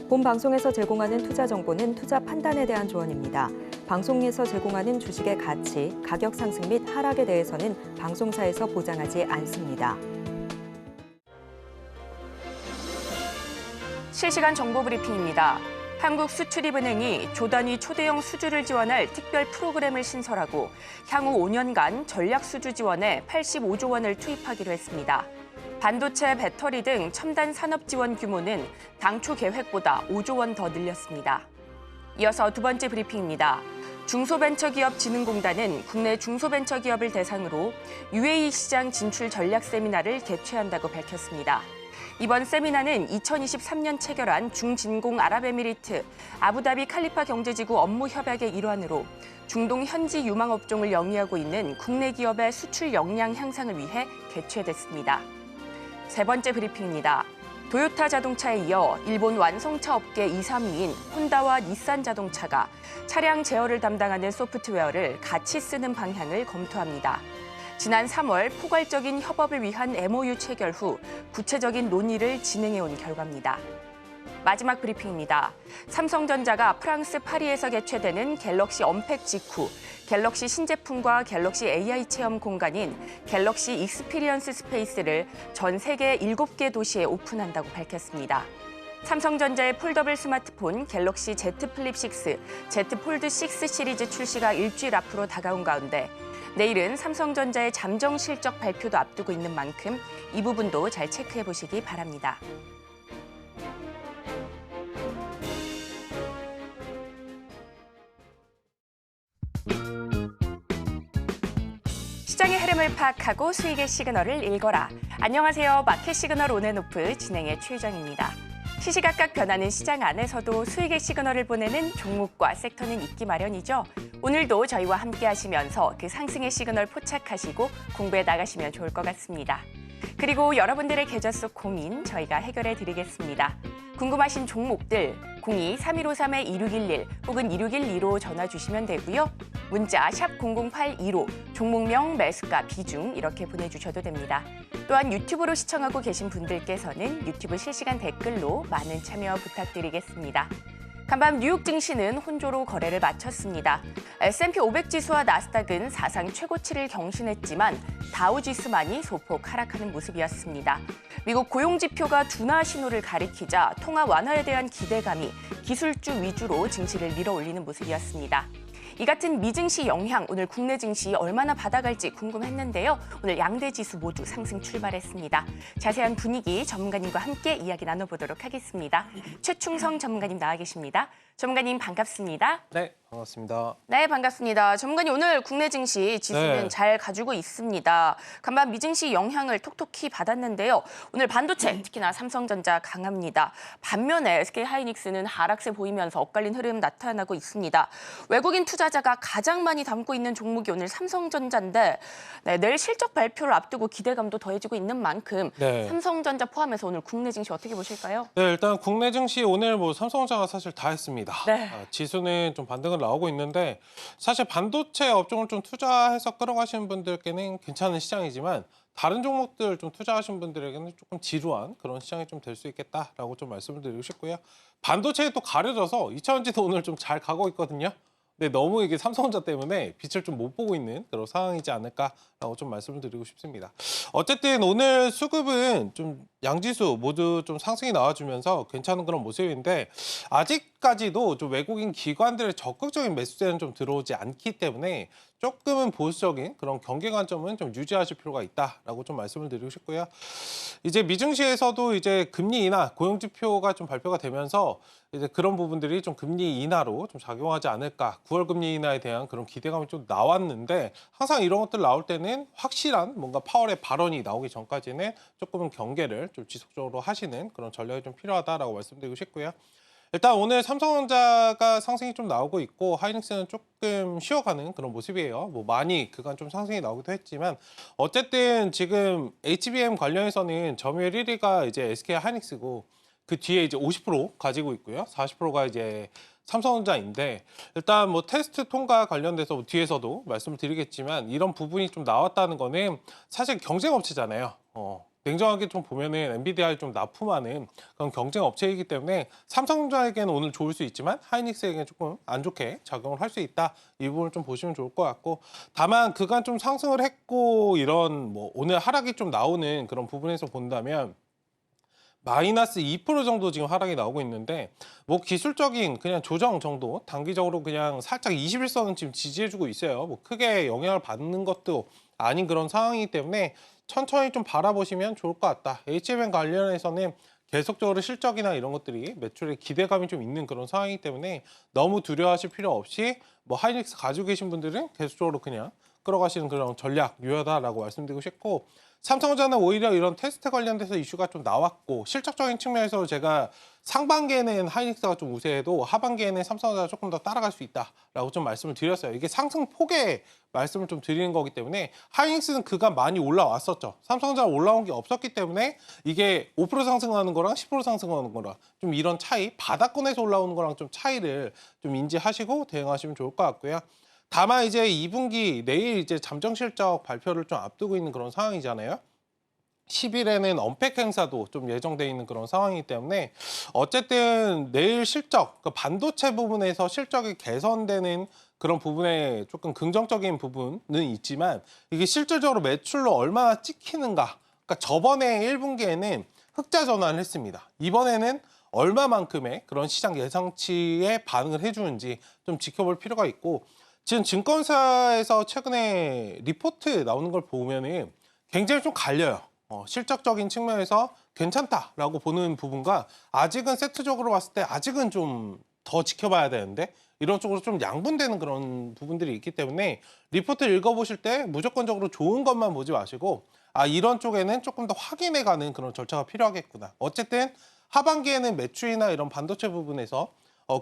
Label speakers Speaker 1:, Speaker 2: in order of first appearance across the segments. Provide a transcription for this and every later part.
Speaker 1: 본 방송에서 제공하는 투자 정보는 투자 판단에 대한 조언입니다. 방송에서 제공하는 주식의 가치, 가격 상승 및 하락에 대해서는 방송사에서 보장하지 않습니다.
Speaker 2: 실시간 정보 브리핑입니다. 한국수출입은행이 조단위 초대형 수주를 지원할 특별 프로그램을 신설하고 향후 5년간 전략 수주 지원에 85조 원을 투입하기로 했습니다. 반도체, 배터리 등 첨단 산업 지원 규모는 당초 계획보다 5조 원 더 늘렸습니다. 이어서 두 번째 브리핑입니다. 중소벤처기업진흥공단은 국내 중소벤처기업을 대상으로 UAE 시장 진출 전략 세미나를 개최한다고 밝혔습니다. 이번 세미나는 2023년 체결한 중진공 아랍에미리트, 아부다비 칼리파 경제지구 업무 협약의 일환으로 중동 현지 유망 업종을 영위하고 있는 국내 기업의 수출 역량 향상을 위해 개최됐습니다. 세 번째 브리핑입니다. 도요타 자동차에 이어 일본 완성차 업계 2, 3위인 혼다와 닛산 자동차가 차량 제어를 담당하는 소프트웨어를 같이 쓰는 방향을 검토합니다. 지난 3월 포괄적인 협업을 위한 MOU 체결 후 구체적인 논의를 진행해온 결과입니다. 마지막 브리핑입니다. 삼성전자가 프랑스 파리에서 개최되는 갤럭시 언팩 직후 갤럭시 신제품과 갤럭시 AI 체험 공간인 갤럭시 익스피리언스 스페이스를 전 세계 7개 도시에 오픈한다고 밝혔습니다. 삼성전자의 폴더블 스마트폰 갤럭시 Z 플립 6, Z 폴드 6 시리즈 출시가 일주일 앞으로 다가온 가운데 내일은 삼성전자의 잠정 실적 발표도 앞두고 있는 만큼 이 부분도 잘 체크해 보시기 바랍니다. 시장의 흐름을 파악하고 수익의 시그널을 읽어라. 안녕하세요. 마켓 시그널 온앤오프 진행의 최유정입니다. 시시각각 변하는 시장 안에서도 수익의 시그널을 보내는 종목과 섹터는 있기 마련이죠. 오늘도 저희와 함께 하시면서 그 상승의 시그널 포착하시고 공부해 나가시면 좋을 것 같습니다. 그리고 여러분들의 계좌 속 고민 저희가 해결해 드리겠습니다. 궁금하신 종목들 02-3153-2611 혹은 2612로 전화 주시면 되고요. 문자 샵 0082로 종목명, 매수가, 비중 이렇게 보내주셔도 됩니다. 또한 유튜브로 시청하고 계신 분들께서는 유튜브 실시간 댓글로 많은 참여 부탁드리겠습니다. 간밤 뉴욕 증시는 혼조로 거래를 마쳤습니다. S&P 500 지수와 나스닥은 사상 최고치를 경신했지만 다우 지수만이 소폭 하락하는 모습이었습니다. 미국 고용 지표가 둔화 신호를 가리키자 통화 완화에 대한 기대감이 기술주 위주로 증시를 밀어올리는 모습이었습니다. 이 같은 미증시 영향 오늘 국내 증시 얼마나 받아갈지 궁금했는데요. 오늘 양대 지수 모두 상승 출발했습니다. 자세한 분위기 전문가님과 함께 이야기 나눠보도록 하겠습니다. 최충성 전문가님 나와 계십니다. 전문가님 반갑습니다.
Speaker 3: 네, 반갑습니다.
Speaker 2: 네, 반갑습니다. 전문가님 오늘 국내 증시 지수는 잘 가지고 있습니다. 간밤 미증시 영향을 톡톡히 받았는데요. 오늘 반도체, 특히나 삼성전자 강합니다. 반면에 SK하이닉스는 하락세 보이면서 엇갈린 흐름 나타나고 있습니다. 외국인 투자자가 가장 많이 담고 있는 종목이 오늘 삼성전자인데 내일 실적 발표를 앞두고 기대감도 더해지고 있는 만큼 삼성전자 포함해서 오늘 국내 증시 어떻게 보실까요?
Speaker 3: 네, 일단 국내 증시 오늘 삼성전자가 사실 다 했습니다.
Speaker 2: 네.
Speaker 3: 지수는 좀 반등을 나오고 있는데 사실 반도체 업종을 좀 투자해서 끌어가시는 분들께는 괜찮은 시장이지만 다른 종목들 좀 투자하신 분들에게는 조금 지루한 그런 시장이 좀 될 수 있겠다라고 좀 말씀을 드리고 싶고요. 반도체에 또 가려져서 2차전지도 오늘 좀 잘 가고 있거든요. 근데 너무 이게 삼성전자 때문에 빛을 좀 못 보고 있는 그런 상황이지 않을까라고 좀 말씀을 드리고 싶습니다. 어쨌든 오늘 수급은 좀 양지수 모두 좀 상승이 나와주면서 괜찮은 그런 모습인데 아직까지도 좀 외국인 기관들의 적극적인 매수세는 좀 들어오지 않기 때문에 조금은 보수적인 그런 경계 관점은 좀 유지하실 필요가 있다라고 좀 말씀을 드리고 싶고요. 이제 미증시에서도 이제 금리 인하, 고용 지표가 좀 발표가 되면서 이제 그런 부분들이 좀 금리 인하로 좀 작용하지 않을까. 9월 금리 인하에 대한 그런 기대감이 좀 나왔는데 항상 이런 것들 나올 때는 확실한 뭔가 파월의 발언이 나오기 전까지는 조금은 경계를 좀 지속적으로 하시는 그런 전략이 좀 필요하다라고 말씀드리고 싶고요. 일단 오늘 삼성전자가 상승이 좀 나오고 있고 하이닉스는 조금 쉬어가는 그런 모습이에요. 뭐 많이 그간 좀 상승이 나오기도 했지만 어쨌든 지금 HBM 관련해서는 점유율 1위가 이제 SK 하이닉스고 그 뒤에 이제 50% 가지고 있고요. 40%가 이제 삼성전자인데 일단 뭐 테스트 통과 관련돼서 뒤에서도 말씀을 드리겠지만 이런 부분이 좀 나왔다는 거는 사실 경쟁 업체잖아요. 냉정하게 좀 보면은 엔비디아를 좀 납품하는 그런 경쟁 업체이기 때문에 삼성전자에게는 오늘 좋을 수 있지만 하이닉스에게는 조금 안 좋게 작용을 할 수 있다. 이 부분을 좀 보시면 좋을 것 같고, 다만 그간 좀 상승을 했고 이런 뭐 오늘 하락이 좀 나오는 그런 부분에서 본다면 마이너스 2% 정도 지금 하락이 나오고 있는데, 뭐 기술적인 그냥 조정 정도, 단기적으로 그냥 살짝 21선은 지금 지지해주고 있어요. 뭐 크게 영향을 받는 것도 아닌 그런 상황이기 때문에 천천히 좀 바라보시면 좋을 것 같다. HMM 관련해서는 계속적으로 실적이나 이런 것들이 매출에 기대감이 좀 있는 그런 상황이기 때문에 너무 두려워하실 필요 없이 뭐 하이닉스 가지고 계신 분들은 계속적으로 그냥 끌어가시는 그런 전략 유효하다라고 말씀드리고 싶고, 삼성전자는 오히려 이런 테스트 관련돼서 이슈가 좀 나왔고, 실적적인 측면에서 제가 상반기에는 하이닉스가 좀 우세해도 하반기에는 삼성전자가 조금 더 따라갈 수 있다라고 좀 말씀을 드렸어요. 이게 상승폭의 말씀을 좀 드리는 거기 때문에 하이닉스는 그간 많이 올라왔었죠. 삼성전자 올라온 게 없었기 때문에 이게 5% 상승하는 거랑 10% 상승하는 거랑 좀 이런 차이, 바닥권에서 올라오는 거랑 좀 차이를 좀 인지하시고 대응하시면 좋을 것 같고요. 다만 이제 2분기 내일 이제 잠정 실적 발표를 좀 앞두고 있는 그런 상황이잖아요. 10일에는 언팩 행사도 좀 예정돼 있는 그런 상황이기 때문에 어쨌든 내일 실적, 그 반도체 부분에서 실적이 개선되는 그런 부분에 조금 긍정적인 부분은 있지만 이게 실질적으로 매출로 얼마나 찍히는가. 그러니까 저번에 1분기에는 흑자 전환을 했습니다. 이번에는 얼마만큼의 그런 시장 예상치에 반응을 해주는지 좀 지켜볼 필요가 있고, 지금 증권사에서 최근에 리포트 나오는 걸 보면은 굉장히 좀 갈려요. 실적적인 측면에서 괜찮다라고 보는 부분과 아직은 세트적으로 봤을 때 아직은 좀 더 지켜봐야 되는데 이런 쪽으로 좀 양분되는 그런 부분들이 있기 때문에 리포트 읽어보실 때 무조건적으로 좋은 것만 보지 마시고, 아, 이런 쪽에는 조금 더 확인해가는 그런 절차가 필요하겠구나. 어쨌든 하반기에는 매출이나 이런 반도체 부분에서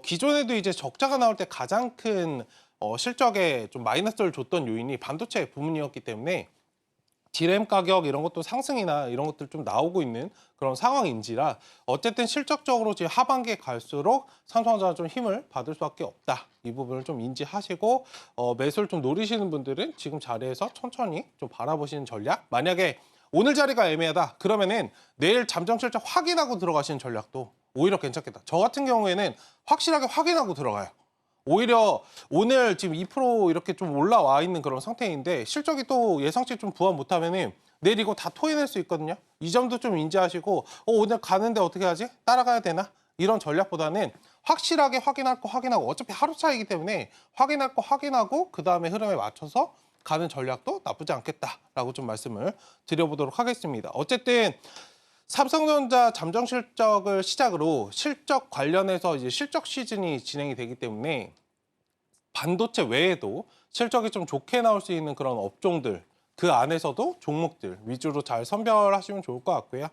Speaker 3: 기존에도 이제 적자가 나올 때 가장 큰 실적에 좀 마이너스를 줬던 요인이 반도체 부분이었기 때문에 디램 가격 이런 것도 상승이나 이런 것들 좀 나오고 있는 그런 상황인지라 어쨌든 실적적으로 지금 하반기에 갈수록 삼성전자 좀 힘을 받을 수밖에 없다. 이 부분을 좀 인지하시고 매수를 좀 노리시는 분들은 지금 자리에서 천천히 좀 바라보시는 전략. 만약에 오늘 자리가 애매하다 그러면은 내일 잠정 실적 확인하고 들어가시는 전략도 오히려 괜찮겠다. 저 같은 경우에는 확실하게 확인하고 들어가요. 오히려 오늘 지금 2% 이렇게 좀 올라와 있는 그런 상태인데 실적이 또 예상치 좀 부합 못하면은 내일 이거 다 토해낼 수 있거든요. 이 점도 좀 인지하시고 오늘 가는데 어떻게 하지? 따라가야 되나? 이런 전략보다는 확실하게 확인할 거 확인하고, 어차피 하루 차이기 때문에 확인할 거 확인하고 그 다음에 흐름에 맞춰서 가는 전략도 나쁘지 않겠다라고 좀 말씀을 드려보도록 하겠습니다. 어쨌든 삼성전자 잠정 실적을 시작으로 실적 관련해서 이제 실적 시즌이 진행이 되기 때문에 반도체 외에도 실적이 좀 좋게 나올 수 있는 그런 업종들, 그 안에서도 종목들 위주로 잘 선별하시면 좋을 것 같고요.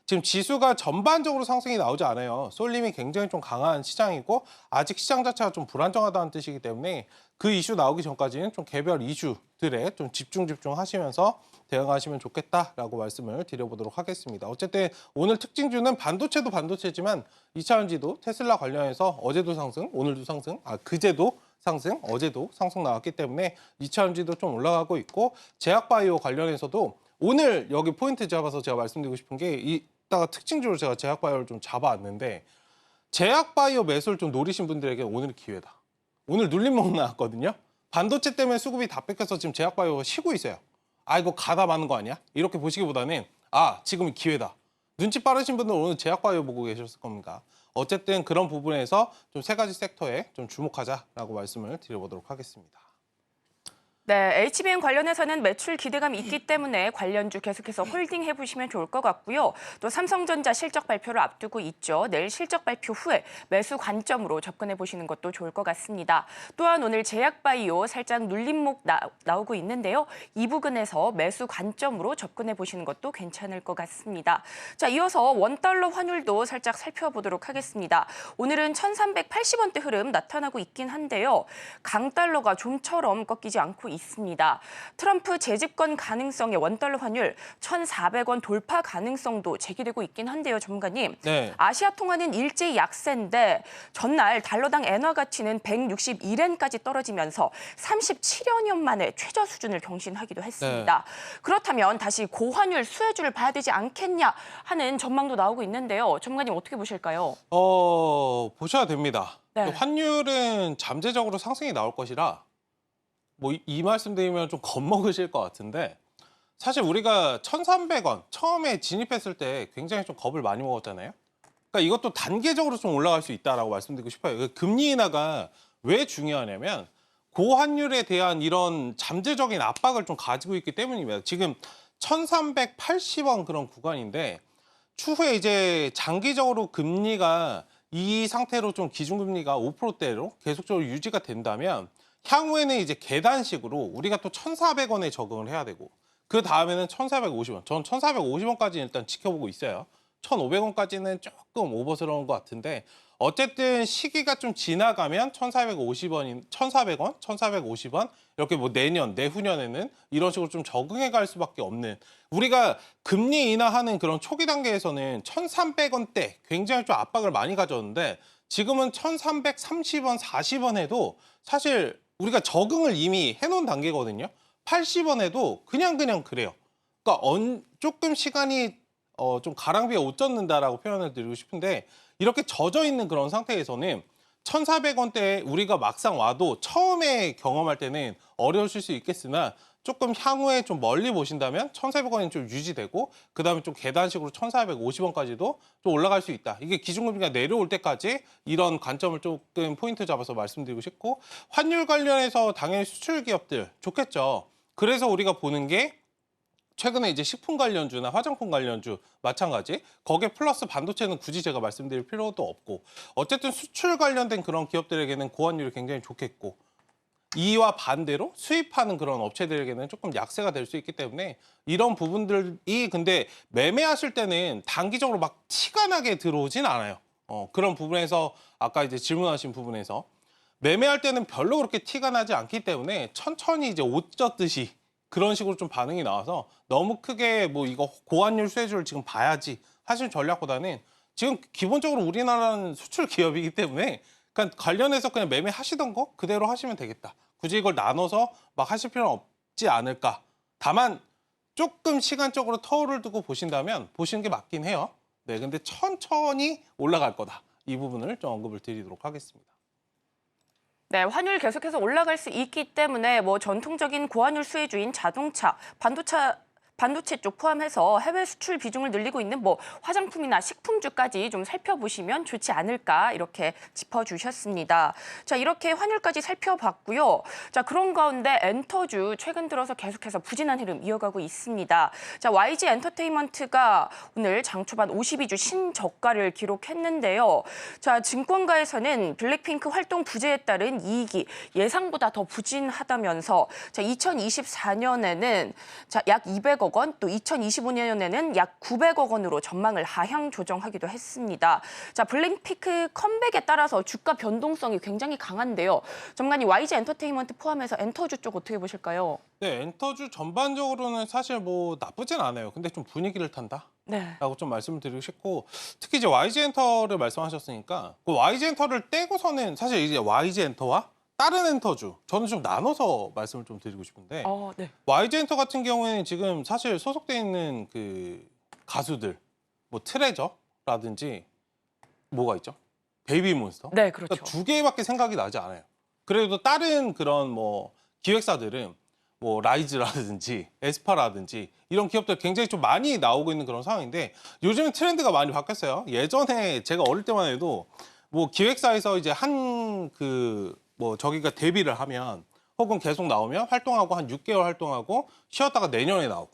Speaker 3: 지금 지수가 전반적으로 상승이 나오지 않아요. 쏠림이 굉장히 좀 강한 시장이고 아직 시장 자체가 좀 불안정하다는 뜻이기 때문에 그 이슈 나오기 전까지는 좀 개별 이슈들에 좀 집중하시면서 대응하시면 좋겠다라고 말씀을 드려보도록 하겠습니다. 어쨌든 오늘 특징주는 반도체도 반도체지만 2차전지도 테슬라 관련해서 어제도 상승, 오늘도 상승, 그제도 상승, 어제도 상승 나왔기 때문에 2차전지도 좀 올라가고 있고, 제약바이오 관련해서도 오늘 여기 포인트 잡아서 제가 말씀드리고 싶은 게 이따가 특징주로 제가 제약바이오를 좀 잡아왔는데, 제약바이오 매수를 좀 노리신 분들에게 오늘 기회다. 오늘 눌림목 나왔거든요. 반도체 때문에 수급이 다 뺏겨서 지금 제약바이오가 쉬고 있어요. 이거 가다 마는 거 아니야? 이렇게 보시기보다는 지금이 기회다. 눈치 빠르신 분들은 오늘 제약바이오 보고 계셨을 겁니다. 어쨌든 그런 부분에서 좀 세 가지 섹터에 좀 주목하자라고 말씀을 드려보도록 하겠습니다.
Speaker 2: 네, HBM 관련해서는 매출 기대감이 있기 때문에 관련주 계속해서 홀딩 해보시면 좋을 것 같고요. 또 삼성전자 실적 발표를 앞두고 있죠. 내일 실적 발표 후에 매수 관점으로 접근해 보시는 것도 좋을 것 같습니다. 또한 오늘 제약바이오 살짝 눌림목 나오고 있는데요. 이 부근에서 매수 관점으로 접근해 보시는 것도 괜찮을 것 같습니다. 자, 이어서 원달러 환율도 살짝 살펴보도록 하겠습니다. 오늘은 1380원대 흐름 나타나고 있긴 한데요. 강달러가 좀처럼 꺾이지 않고 있습니다. 트럼프 재집권 가능성의 원달러 환율 1,400원 돌파 가능성도 제기되고 있긴 한데요, 전문가님.
Speaker 3: 네.
Speaker 2: 아시아 통화는 일제히 약세인데 전날 달러당 엔화 가치는 161엔까지 떨어지면서 37여 년 만에 최저 수준을 경신하기도 했습니다. 그렇다면 다시 고환율 수혜주를 봐야 되지 않겠냐 하는 전망도 나오고 있는데요. 전문가님 어떻게 보실까요?
Speaker 3: 보셔야 됩니다.
Speaker 2: 네.
Speaker 3: 환율은 잠재적으로 상승이 나올 것이라 뭐 이 말씀 드리면 좀 겁먹으실 것 같은데 사실 우리가 1,300원 처음에 진입했을 때 굉장히 좀 겁을 많이 먹었잖아요. 그러니까 이것도 단계적으로 좀 올라갈 수 있다라고 말씀드리고 싶어요. 그 금리 인하가 왜 중요하냐면 고환율에 대한 이런 잠재적인 압박을 좀 가지고 있기 때문입니다. 지금 1,380원 그런 구간인데 추후에 이제 장기적으로 금리가 이 상태로 좀 기준금리가 5%대로 계속적으로 유지가 된다면 향후에는 이제 계단식으로 우리가 또 1,400원에 적응을 해야 되고 그 다음에는 1,450원. 전 1,450원까지 일단 지켜보고 있어요. 1,500원까지는 조금 오버스러운 것 같은데 어쨌든 시기가 좀 지나가면 1,450원, 1,450원 이렇게 뭐 내년, 내후년에는 이런 식으로 좀 적응해 갈 수밖에 없는 우리가 금리 인하하는 그런 초기 단계에서는 1,300원대 굉장히 좀 압박을 많이 가졌는데 지금은 1,330원, 40원 해도 사실 우리가 적응을 이미 해놓은 단계거든요. 80원에도 그냥 그래요. 그러니까 조금 시간이 좀 가랑비에 옷 젖는다라고 표현을 드리고 싶은데 이렇게 젖어 있는 그런 상태에서는 1,400원대에 우리가 막상 와도 처음에 경험할 때는 어려우실 수 있겠으나 조금 향후에 좀 멀리 보신다면 1,400원이 좀 유지되고 그다음에 좀 계단식으로 1,450원까지도 좀 올라갈 수 있다. 이게 기준금리가 내려올 때까지 이런 관점을 조금 포인트 잡아서 말씀드리고 싶고 환율 관련해서 당연히 수출 기업들 좋겠죠. 그래서 우리가 보는 게 최근에 이제 식품 관련주나 화장품 관련주 마찬가지 거기에 플러스 반도체는 굳이 제가 말씀드릴 필요도 없고 어쨌든 수출 관련된 그런 기업들에게는 고환율이 굉장히 좋겠고 이와 반대로 수입하는 그런 업체들에게는 조금 약세가 될 수 있기 때문에 이런 부분들이 근데 매매하실 때는 단기적으로 막 티가 나게 들어오진 않아요. 그런 부분에서 아까 이제 질문하신 부분에서 매매할 때는 별로 그렇게 티가 나지 않기 때문에 천천히 이제 옷 젖듯이 그런 식으로 좀 반응이 나와서 너무 크게 뭐 이거 고환율 수혜주를 지금 봐야지 하실 전략보다는 지금 기본적으로 우리나라는 수출 기업이기 때문에 그러니까 관련해서 그냥 매매하시던 거 그대로 하시면 되겠다. 굳이 이걸 나눠서 막 하실 필요는 없지 않을까. 다만 조금 시간적으로 터울을 두고 보신다면 보시는 게 맞긴 해요. 네, 근데 천천히 올라갈 거다. 이 부분을 좀 언급을 드리도록 하겠습니다.
Speaker 2: 네, 환율 계속해서 올라갈 수 있기 때문에 뭐 전통적인 고환율 수혜주인 자동차, 반도체 쪽 포함해서 해외 수출 비중을 늘리고 있는 뭐 화장품이나 식품주까지 좀 살펴보시면 좋지 않을까 이렇게 짚어주셨습니다. 자, 이렇게 환율까지 살펴봤고요. 자, 그런 가운데 엔터주 최근 들어서 계속해서 부진한 흐름 이어가고 있습니다. 자, YG 엔터테인먼트가 오늘 장 초반 52주 신저가를 기록했는데요. 자, 증권가에서는 블랙핑크 활동 부재에 따른 이익이 예상보다 더 부진하다면서 자, 2024년에는 자, 약 200억 원, 또 2025년에는 약 900억 원으로 전망을 하향 조정하기도 했습니다. 자, 블랙핑크 컴백에 따라서 주가 변동성이 굉장히 강한데요. 전문가님, YG 엔터테인먼트 포함해서 엔터주 쪽 어떻게 보실까요?
Speaker 3: 네, 엔터주 전반적으로는 사실 뭐 나쁘진 않아요. 근데 좀 분위기를 탄다.
Speaker 2: 네.
Speaker 3: 라고 좀 말씀을 드리고 싶고 특히 이제 YG 엔터를 말씀하셨으니까 그 YG 엔터를 떼고서는 사실 이제 YG 엔터와 다른 엔터주 저는 좀 나눠서 말씀을 좀 드리고 싶은데
Speaker 2: 네.
Speaker 3: YG 엔터 같은 경우에는 지금 사실 소속돼 있는 그 가수들 뭐 트레저라든지 뭐가 있죠? 베이비몬스터.
Speaker 2: 네, 그렇죠.
Speaker 3: 그러니까 두 개밖에 생각이 나지 않아요. 그래도 다른 그런 뭐 기획사들은 뭐 라이즈라든지 에스파라든지 이런 기업들 굉장히 좀 많이 나오고 있는 그런 상황인데 요즘은 트렌드가 많이 바뀌었어요. 예전에 제가 어릴 때만 해도 뭐 기획사에서 이제 한 뭐 저기가 데뷔를 하면 혹은 계속 나오면 활동하고 한 6개월 활동하고 쉬었다가 내년에 나오고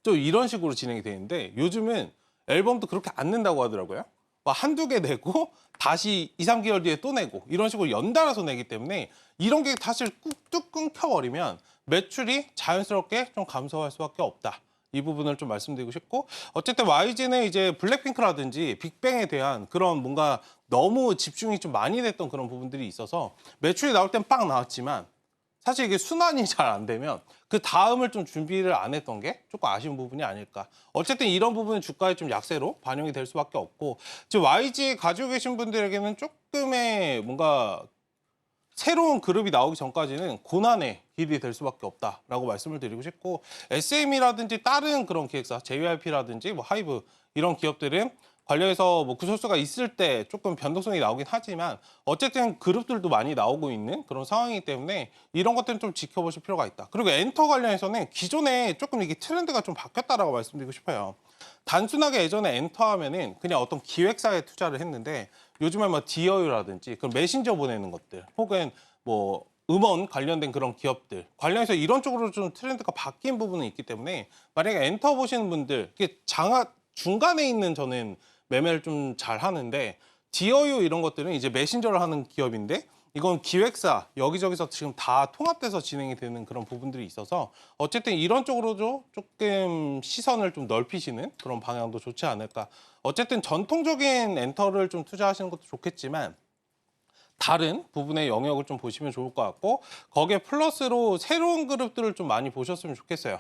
Speaker 3: 또 이런 식으로 진행이 되는데 요즘은 앨범도 그렇게 안 낸다고 하더라고요. 한두 개 내고 다시 2, 3개월 뒤에 또 내고 이런 식으로 연달아서 내기 때문에 이런 게 사실 뚝 끊겨버리면 매출이 자연스럽게 좀 감소할 수밖에 없다. 이 부분을 좀 말씀드리고 싶고 어쨌든 YG는 이제 블랙핑크라든지 빅뱅에 대한 그런 뭔가 너무 집중이 좀 많이 됐던 그런 부분들이 있어서 매출이 나올 땐 빵 나왔지만 사실 이게 순환이 잘 안 되면 그 다음을 좀 준비를 안 했던 게 조금 아쉬운 부분이 아닐까. 어쨌든 이런 부분은 주가에 좀 약세로 반영이 될 수밖에 없고, 지금 YG 가지고 계신 분들에게는 조금의 뭔가 새로운 그룹이 나오기 전까지는 고난의 길이 될 수밖에 없다라고 말씀을 드리고 싶고, SM이라든지 다른 그런 기획사, JYP라든지 뭐 하이브 이런 기업들은 관련해서 뭐 구설수가 있을 때 조금 변동성이 나오긴 하지만 어쨌든 그룹들도 많이 나오고 있는 그런 상황이기 때문에 이런 것들은 좀 지켜보실 필요가 있다. 그리고 엔터 관련해서는 기존에 조금 이게 트렌드가 좀 바뀌었다라고 말씀드리고 싶어요. 단순하게 예전에 엔터 하면은 그냥 어떤 기획사에 투자를 했는데 요즘에 뭐 디어유라든지 그런 메신저 보내는 것들 혹은 뭐 음원 관련된 그런 기업들 관련해서 이런 쪽으로 좀 트렌드가 바뀐 부분은 있기 때문에 만약에 엔터 보시는 분들 이게 중간에 있는 저는 매매를 좀 잘 하는데, 디어유 이런 것들은 이제 메신저를 하는 기업인데 이건 기획사 여기저기서 지금 다 통합돼서 진행이 되는 그런 부분들이 있어서 어쨌든 이런 쪽으로도 조금 시선을 좀 넓히시는 그런 방향도 좋지 않을까. 어쨌든 전통적인 엔터를 좀 투자하시는 것도 좋겠지만 다른 부분의 영역을 좀 보시면 좋을 것 같고, 거기에 플러스로 새로운 그룹들을 좀 많이 보셨으면 좋겠어요.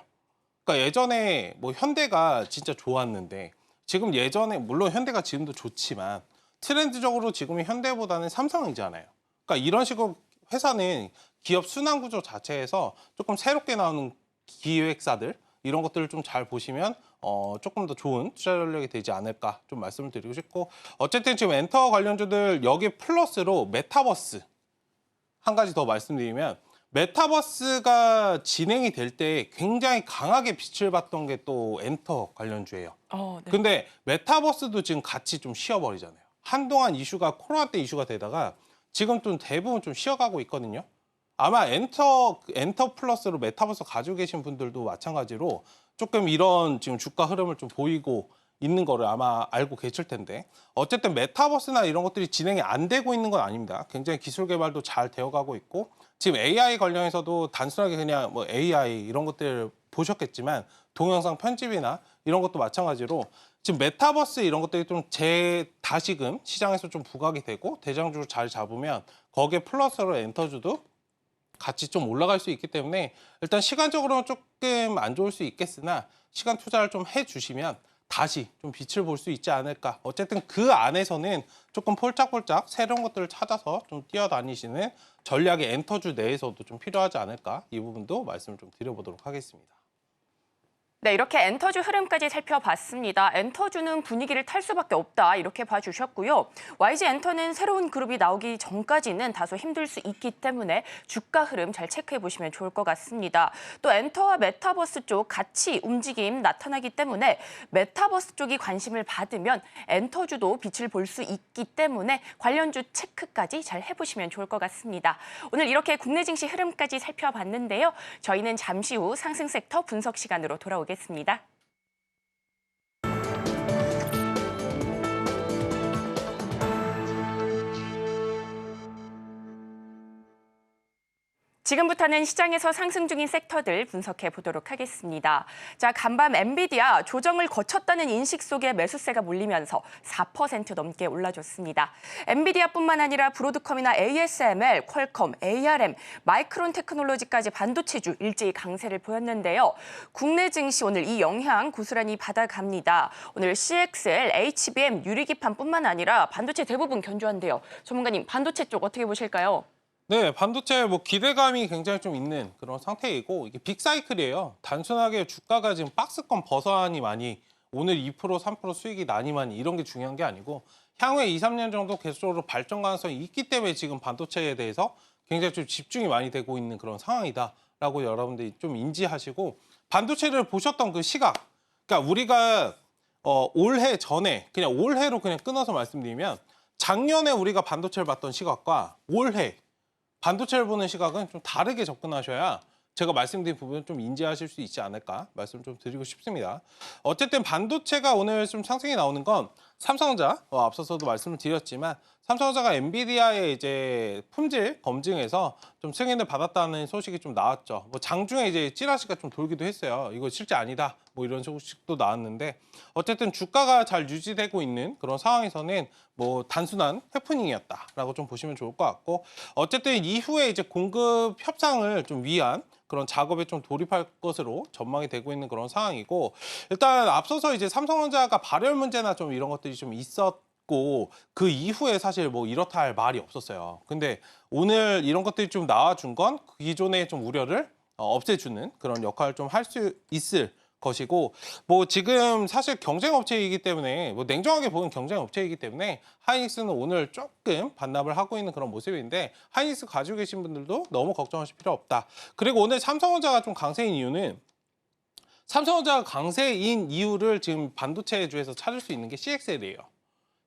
Speaker 3: 그러니까 예전에 뭐 현대가 진짜 좋았는데 지금 예전에 물론 현대가 지금도 좋지만 트렌드적으로 지금이 현대보다는 삼성이잖아요. 그러니까 이런 식으로 회사는 기업 순환 구조 자체에서 조금 새롭게 나오는 기획사들 이런 것들을 좀 잘 보시면 조금 더 좋은 투자 전략이 되지 않을까 좀 말씀을 드리고 싶고, 어쨌든 지금 엔터 관련주들 여기 플러스로 메타버스 한 가지 더 말씀드리면, 메타버스가 진행이 될 때 굉장히 강하게 빛을 봤던 게 또 엔터 관련주예요.
Speaker 2: 네.
Speaker 3: 근데 메타버스도 지금 같이 좀 쉬어버리잖아요. 한동안 이슈가 코로나 때 이슈가 되다가 지금 좀 대부분 좀 쉬어가고 있거든요. 아마 엔터 플러스로 메타버스 가지고 계신 분들도 마찬가지로 조금 이런 지금 주가 흐름을 좀 보이고 있는 거를 아마 알고 계실 텐데, 어쨌든 메타버스나 이런 것들이 진행이 안 되고 있는 건 아닙니다. 굉장히 기술 개발도 잘 되어가고 있고, 지금 AI 관련해서도 단순하게 그냥 뭐 AI 이런 것들 보셨겠지만 동영상 편집이나 이런 것도 마찬가지로 지금 메타버스 이런 것들이 좀 다시금 시장에서 좀 부각이 되고 대장주를 잘 잡으면 거기에 플러스로 엔터주도 같이 좀 올라갈 수 있기 때문에 일단 시간적으로는 조금 안 좋을 수 있겠으나 시간 투자를 좀 해주시면 다시 좀 빛을 볼 수 있지 않을까. 어쨌든 그 안에서는 조금 폴짝폴짝 새로운 것들을 찾아서 좀 뛰어다니시는 전략의 엔터주 내에서도 좀 필요하지 않을까. 이 부분도 말씀을 좀 드려보도록 하겠습니다.
Speaker 2: 네, 이렇게 엔터주 흐름까지 살펴봤습니다. 엔터주는 분위기를 탈 수밖에 없다, 이렇게 봐주셨고요. YG 엔터는 새로운 그룹이 나오기 전까지는 다소 힘들 수 있기 때문에 주가 흐름 잘 체크해 보시면 좋을 것 같습니다. 또 엔터와 메타버스 쪽 같이 움직임 나타나기 때문에 메타버스 쪽이 관심을 받으면 엔터주도 빛을 볼 수 있기 때문에 관련주 체크까지 잘 해보시면 좋을 것 같습니다. 오늘 이렇게 국내 증시 흐름까지 살펴봤는데요. 저희는 잠시 후 상승 섹터 분석 시간으로 돌아오겠습니다. 지금부터는 시장에서 상승 중인 섹터들 분석해 보도록 하겠습니다. 자, 간밤 엔비디아 조정을 거쳤다는 인식 속에 매수세가 몰리면서 4% 넘게 올라줬습니다. 엔비디아뿐만 아니라 브로드컴이나 ASML, 퀄컴, ARM, 마이크론 테크놀로지까지 반도체주 일제히 강세를 보였는데요. 국내 증시 오늘 이 영향 고스란히 받아갑니다. 오늘 CXL, HBM, 유리기판뿐만 아니라 반도체 대부분 견조한데요. 전문가님, 반도체 쪽 어떻게 보실까요?
Speaker 3: 네, 반도체 뭐 기대감이 굉장히 좀 있는 그런 상태이고, 이게 빅사이클이에요. 단순하게 주가가 지금 박스권 벗어나니 많이 오늘 2%, 3% 수익이 나니 많이 이런 게 중요한 게 아니고 향후에 2, 3년 정도 계속적으로 발전 가능성이 있기 때문에 지금 반도체에 대해서 굉장히 좀 집중이 많이 되고 있는 그런 상황이다라고 여러분들이 좀 인지하시고, 반도체를 보셨던 그 시각, 그러니까 우리가 올해 전에 그냥 올해로 그냥 끊어서 말씀드리면 작년에 우리가 반도체를 봤던 시각과 올해 반도체를 보는 시각은 좀 다르게 접근하셔야 제가 말씀드린 부분을 좀 인지하실 수 있지 않을까 말씀 좀 드리고 싶습니다. 어쨌든 반도체가 오늘 좀 상승이 나오는 건 삼성전자 앞서서도 말씀을 드렸지만 삼성전자가 엔비디아의 이제 품질 검증에서 좀 승인을 받았다는 소식이 좀 나왔죠. 뭐 장중에 이제 찌라시가 좀 돌기도 했어요. 이거 실제 아니다. 뭐 이런 소식도 나왔는데 어쨌든 주가가 잘 유지되고 있는 그런 상황에서는 뭐 단순한 해프닝이었다라고 좀 보시면 좋을 것 같고 어쨌든 이후에 이제 공급 협상을 좀 위한 그런 작업에 좀 돌입할 것으로 전망이 되고 있는 그런 상황이고 일단 앞서서 이제 삼성전자가 발열 문제나 좀 이런 것들이 좀 있었고 그 이후에 사실 뭐 이렇다 할 말이 없었어요. 근데 오늘 이런 것들이 좀 나와준 건 기존의 좀 우려를 없애주는 그런 역할을 좀 할 수 있을 것이고 뭐 지금 사실 경쟁 업체이기 때문에 뭐 냉정하게 보면 경쟁 업체이기 때문에 하이닉스는 오늘 조금 반납을 하고 있는 그런 모습인데 하이닉스 가지고 계신 분들도 너무 걱정하실 필요 없다. 그리고 오늘 삼성전자가 좀 강세인 이유는 삼성전자가 강세인 이유를 지금 반도체주에서 찾을 수 있는 게 CXL이에요.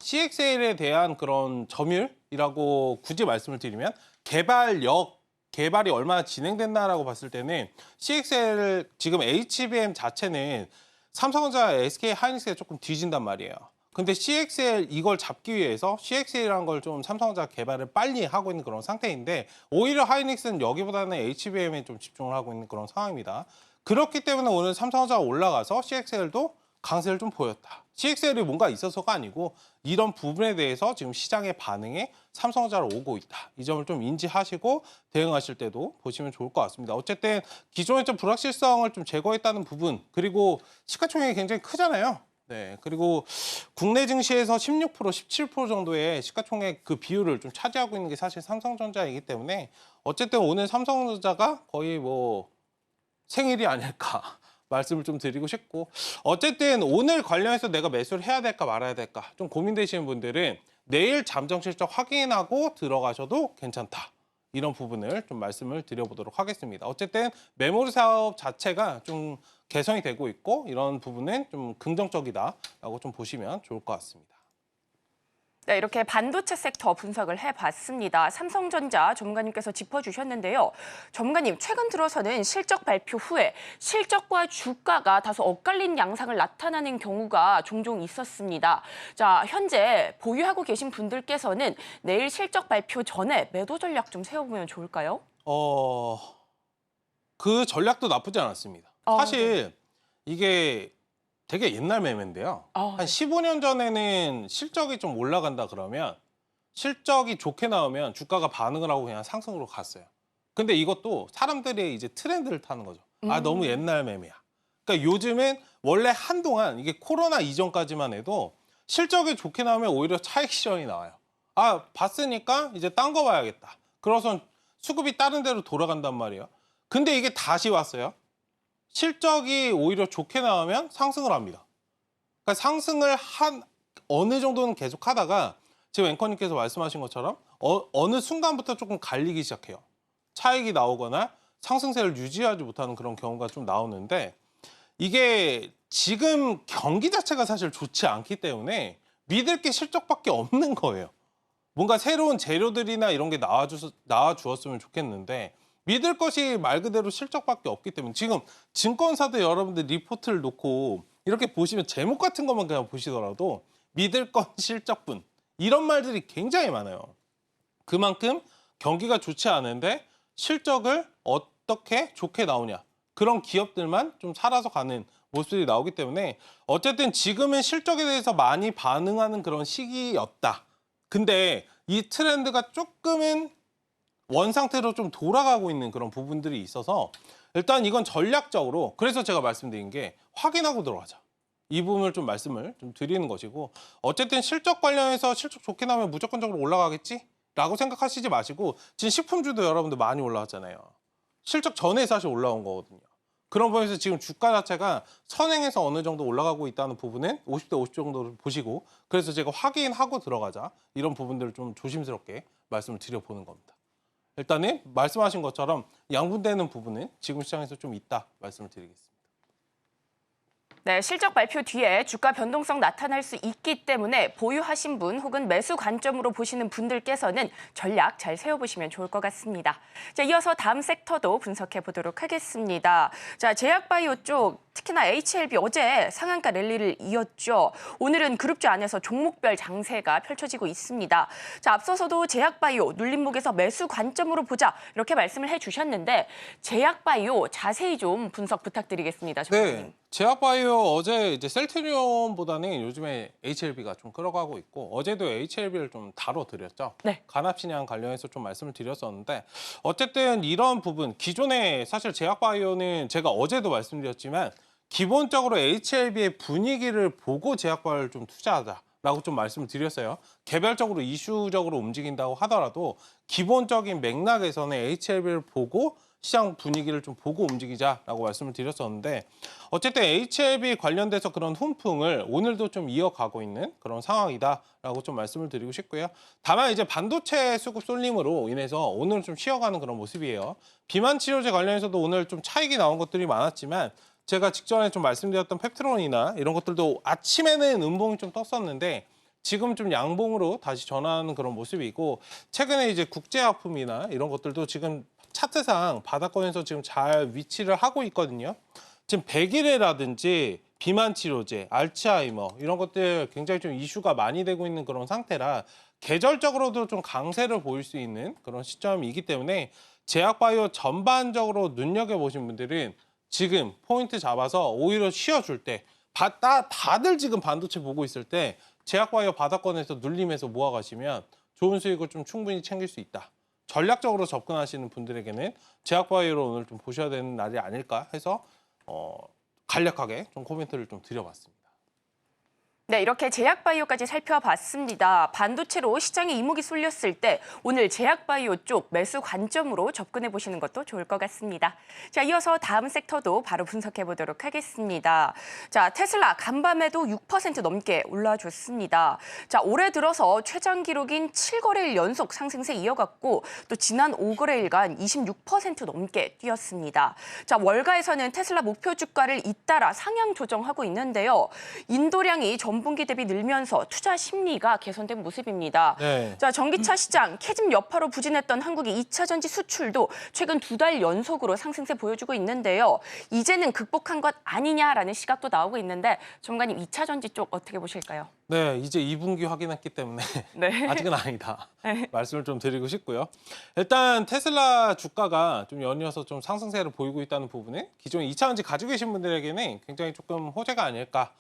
Speaker 3: CXL에 대한 그런 점유율이라고 굳이 말씀을 드리면 개발이 얼마나 진행됐나라고 봤을 때는 CXL 지금 HBM 자체는 삼성전자, SK 하이닉스가 조금 뒤진단 말이에요. 근데 CXL 이걸 잡기 위해서 CXL이라는 걸 좀 삼성전자 개발을 빨리 하고 있는 그런 상태인데 오히려 하이닉스는 여기보다는 HBM에 좀 집중을 하고 있는 그런 상황입니다. 그렇기 때문에 오늘 삼성전자가 올라가서 CXL도 강세를 좀 보였다. CXL이 뭔가 있어서가 아니고 이런 부분에 대해서 지금 시장의 반응에 삼성전자로 오고 있다. 이 점을 좀 인지하시고 대응하실 때도 보시면 좋을 것 같습니다. 어쨌든 기존의 좀 불확실성을 좀 제거했다는 부분 그리고 시가총액이 굉장히 크잖아요. 네, 그리고 국내 증시에서 16%, 17% 정도의 시가총액 그 비율을 좀 차지하고 있는 게 사실 삼성전자이기 때문에 어쨌든 오늘 삼성전자가 거의 뭐 생일이 아닐까 말씀을 좀 드리고 싶고 어쨌든 오늘 관련해서 내가 매수를 해야 될까 말아야 될까 좀 고민되시는 분들은 내일 잠정 실적 확인하고 들어가셔도 괜찮다. 이런 부분을 좀 말씀을 드려보도록 하겠습니다. 어쨌든 메모리 사업 자체가 좀 개선이 되고 있고 이런 부분은 좀 긍정적이다라고 좀 보시면 좋을 것 같습니다.
Speaker 2: 네, 이렇게 반도체 섹터 분석을 해봤습니다. 삼성전자 전문가님께서 짚어주셨는데요. 전문가님, 최근 들어서는 실적 발표 후에 실적과 주가가 다소 엇갈린 양상을 나타나는 경우가 종종 있었습니다. 자, 현재 보유하고 계신 분들께서는 내일 실적 발표 전에 매도 전략 좀 세워보면 좋을까요?
Speaker 3: 그 전략도 나쁘지 않았습니다. 사실 이게 되게 옛날 매매인데요. 한 15년 전에는 실적이 좀 올라간다 그러면 실적이 좋게 나오면 주가가 반응을 하고 그냥 상승으로 갔어요. 근데 이것도 사람들이 이제 트렌드를 타는 거죠. 아, 너무 옛날 매매야. 그러니까 요즘은 원래 한동안 이게 코로나 이전까지만 해도 실적이 좋게 나오면 오히려 차익 실현이 나와요. 아, 봤으니까 이제 딴 거 봐야겠다. 그래서 수급이 다른 데로 돌아간단 말이에요. 근데 이게 다시 왔어요. 실적이 오히려 좋게 나오면 상승을 합니다. 그러니까 상승을 어느 정도는 계속 하다가 지금 앵커님께서 말씀하신 것처럼 어느 순간부터 조금 갈리기 시작해요. 차익이 나오거나 상승세를 유지하지 못하는 그런 경우가 좀 나오는데 이게 지금 경기 자체가 사실 좋지 않기 때문에 믿을 게 실적밖에 없는 거예요. 뭔가 새로운 재료들이나 이런 게 나와주었으면 좋겠는데 믿을 것이 말 그대로 실적밖에 없기 때문에 지금 증권사도 여러분들 리포트를 놓고 이렇게 보시면 제목 같은 것만 그냥 보시더라도 믿을 건 실적뿐 이런 말들이 굉장히 많아요. 그만큼 경기가 좋지 않은데 실적을 어떻게 좋게 나오냐 그런 기업들만 좀 살아서 가는 모습이 나오기 때문에 어쨌든 지금은 실적에 대해서 많이 반응하는 그런 시기였다. 근데 이 트렌드가 조금은 원상태로 좀 돌아가고 있는 그런 부분들이 있어서 일단 이건 전략적으로 그래서 제가 말씀드린 게 확인하고 들어가자. 이 부분을 좀 말씀을 좀 드리는 것이고 어쨌든 실적 관련해서 실적 좋게 나오면 무조건적으로 올라가겠지? 라고 생각하시지 마시고 지금 식품주도 여러분들 많이 올라왔잖아요. 실적 전에 사실 올라온 거거든요. 그런 부분에서 지금 주가 자체가 선행해서 어느 정도 올라가고 있다는 부분은 50대 50 정도를 보시고 그래서 제가 확인하고 들어가자. 이런 부분들을 좀 조심스럽게 말씀을 드려보는 겁니다. 일단은 말씀하신 것처럼 양분되는 부분은 지금 시장에서 좀 있다 말씀을 드리겠습니다.
Speaker 2: 네, 실적 발표 뒤에 주가 변동성 나타날 수 있기 때문에 보유하신 분 혹은 매수 관점으로 보시는 분들께서는 전략 잘 세워보시면 좋을 것 같습니다. 자, 이어서 다음 섹터도 분석해 보도록 하겠습니다. 자, 제약바이오 쪽 특히나 HLB 어제 상한가 랠리를 이었죠. 오늘은 그룹주 안에서 종목별 장세가 펼쳐지고 있습니다. 자, 앞서서도 제약바이오 눌림목에서 매수 관점으로 보자 이렇게 말씀을 해주셨는데 제약바이오 자세히 좀 분석 부탁드리겠습니다. 정부님.
Speaker 3: 네, 제약바이오 어제 이제 셀트리온보다는 요즘에 HLB가 좀 끌어가고 있고 어제도 HLB를 좀 다뤄드렸죠.
Speaker 2: 네.
Speaker 3: 간합신약 관련해서 좀 말씀을 드렸었는데 어쨌든 이런 부분 기존에 사실 제약바이오는 제가 어제도 말씀드렸지만 기본적으로 HLB의 분위기를 보고 제약바이오를 좀 투자하자라고 좀 말씀을 드렸어요. 개별적으로 이슈적으로 움직인다고 하더라도 기본적인 맥락에서는 HLB를 보고 시장 분위기를 좀 보고 움직이자라고 말씀을 드렸었는데 어쨌든 HLB 관련돼서 그런 훈풍을 오늘도 좀 이어가고 있는 그런 상황이다라고 좀 말씀을 드리고 싶고요. 다만 이제 반도체 수급 쏠림으로 인해서 오늘 좀 쉬어가는 그런 모습이에요. 비만 치료제 관련해서도 오늘 좀 차익이 나온 것들이 많았지만 제가 직전에 좀 말씀드렸던 펩트론이나 이런 것들도 아침에는 음봉이 좀 떴었는데 지금 좀 양봉으로 다시 전환하는 그런 모습이고 최근에 이제 국제약품이나 이런 것들도 지금 차트상 바닥권에서 지금 잘 위치를 하고 있거든요. 지금 백일해라든지 비만 치료제, 알츠하이머 이런 것들 굉장히 좀 이슈가 많이 되고 있는 그런 상태라 계절적으로도 좀 강세를 보일 수 있는 그런 시점이기 때문에 제약바이오 전반적으로 눈여겨보신 분들은 지금 포인트 잡아서 오히려 쉬어줄 때 다들 지금 반도체 보고 있을 때 제약바이오 바닥권에서 눌림에서 모아가시면 좋은 수익을 좀 충분히 챙길 수 있다. 전략적으로 접근하시는 분들에게는 제약바이오를 오늘 좀 보셔야 되는 날이 아닐까 해서 간략하게 좀 코멘트를 좀 드려봤습니다.
Speaker 2: 네, 이렇게 제약바이오까지 살펴봤습니다. 반도체로 시장에 이목이 쏠렸을 때 오늘 제약바이오 쪽 매수 관점으로 접근해 보시는 것도 좋을 것 같습니다. 자, 이어서 다음 섹터도 바로 분석해 보도록 하겠습니다. 자, 테슬라 간밤에도 6% 넘게 올라줬습니다. 자, 올해 들어서 최장 기록인 7거래일 연속 상승세 이어갔고 또 지난 5거래일간 26% 넘게 뛰었습니다. 자, 월가에서는 테슬라 목표 주가를 잇따라 상향 조정하고 있는데요. 인도량이 전분기 대비 늘면서 투자 심리가 개선된 모습입니다.
Speaker 3: 네.
Speaker 2: 자, 전기차 시장 캐즘 여파로 부진했던 한국의 2차 전지 수출도 최근 2달 연속으로 상승세 보여주고 있는데요. 이제는 극복한 것 아니냐라는 시각도 나오고 있는데 전문가님 2차 전지 쪽 어떻게 보실까요?
Speaker 3: 네, 이제 2분기 확인했기 때문에
Speaker 2: 네.
Speaker 3: 아직은 아니다.
Speaker 2: 네.
Speaker 3: 말씀을 좀 드리고 싶고요. 일단 테슬라 주가가 좀 연이어서 좀 상승세를 보이고 있다는 부분은 기존에 2차 전지 가지고 계신 분들에게는 굉장히 조금 호재가 아닐까.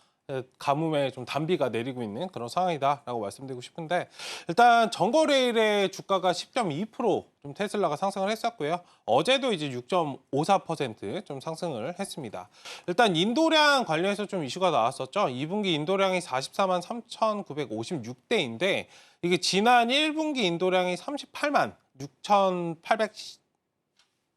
Speaker 3: 가뭄에 좀 단비가 내리고 있는 그런 상황이다라고 말씀드리고 싶은데 일단 전거래일에 주가가 10.2% 테슬라가 상승을 했었고요. 어제도 이제 6.54% 상승을 했습니다. 일단 인도량 관련해서 좀 이슈가 나왔었죠. 2분기 인도량이 44만 3,956대인데 이게 지난 1분기 인도량이 38만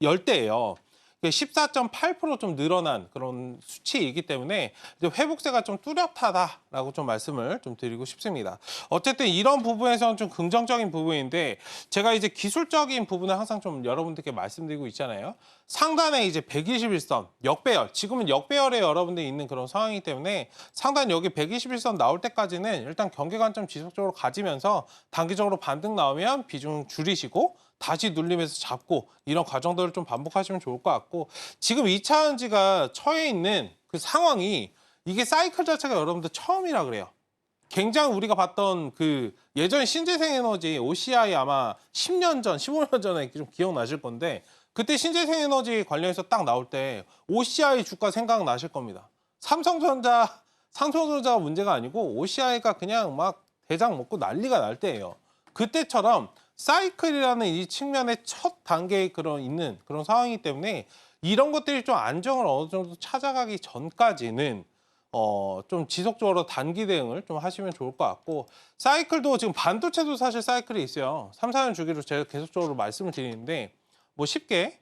Speaker 3: 6,810대예요. 14.8% 늘어난 그런 수치이기 때문에 이제 회복세가 좀 뚜렷하다라고 좀 말씀을 좀 드리고 싶습니다. 어쨌든 이런 부분에서는 좀 긍정적인 부분인데 제가 이제 기술적인 부분을 항상 좀 여러분들께 말씀드리고 있잖아요. 상단에 이제 121선, 역배열, 지금은 역배열에 여러분들이 있는 그런 상황이기 때문에 상단 여기 121선 나올 때까지는 일단 경계 관점 지속적으로 가지면서 단기적으로 반등 나오면 비중 줄이시고 다시 눌림에서 잡고 이런 과정들을 좀 반복하시면 좋을 것 같고 지금 2차 전지가 처해 있는 그 상황이 이게 사이클 자체가 여러분들 처음이라 그래요. 굉장히 우리가 봤던 그 예전 신재생에너지 OCI 아마 10년 전, 15년 전에 좀 기억나실 건데 그때 신재생에너지 관련해서 딱 나올 때 OCI 주가 생각나실 겁니다. 삼성전자가 문제가 아니고 OCI가 그냥 막 대장 먹고 난리가 날 때예요. 그때처럼 사이클이라는 이 측면의 첫 단계에 있는 그런 상황이기 때문에 이런 것들이 좀 안정을 어느 정도 찾아가기 전까지는 좀 지속적으로 단기 대응을 좀 하시면 좋을 것 같고 사이클도 지금 반도체도 사실 사이클이 있어요. 3, 4년 주기로 제가 계속적으로 말씀을 드리는데 뭐 쉽게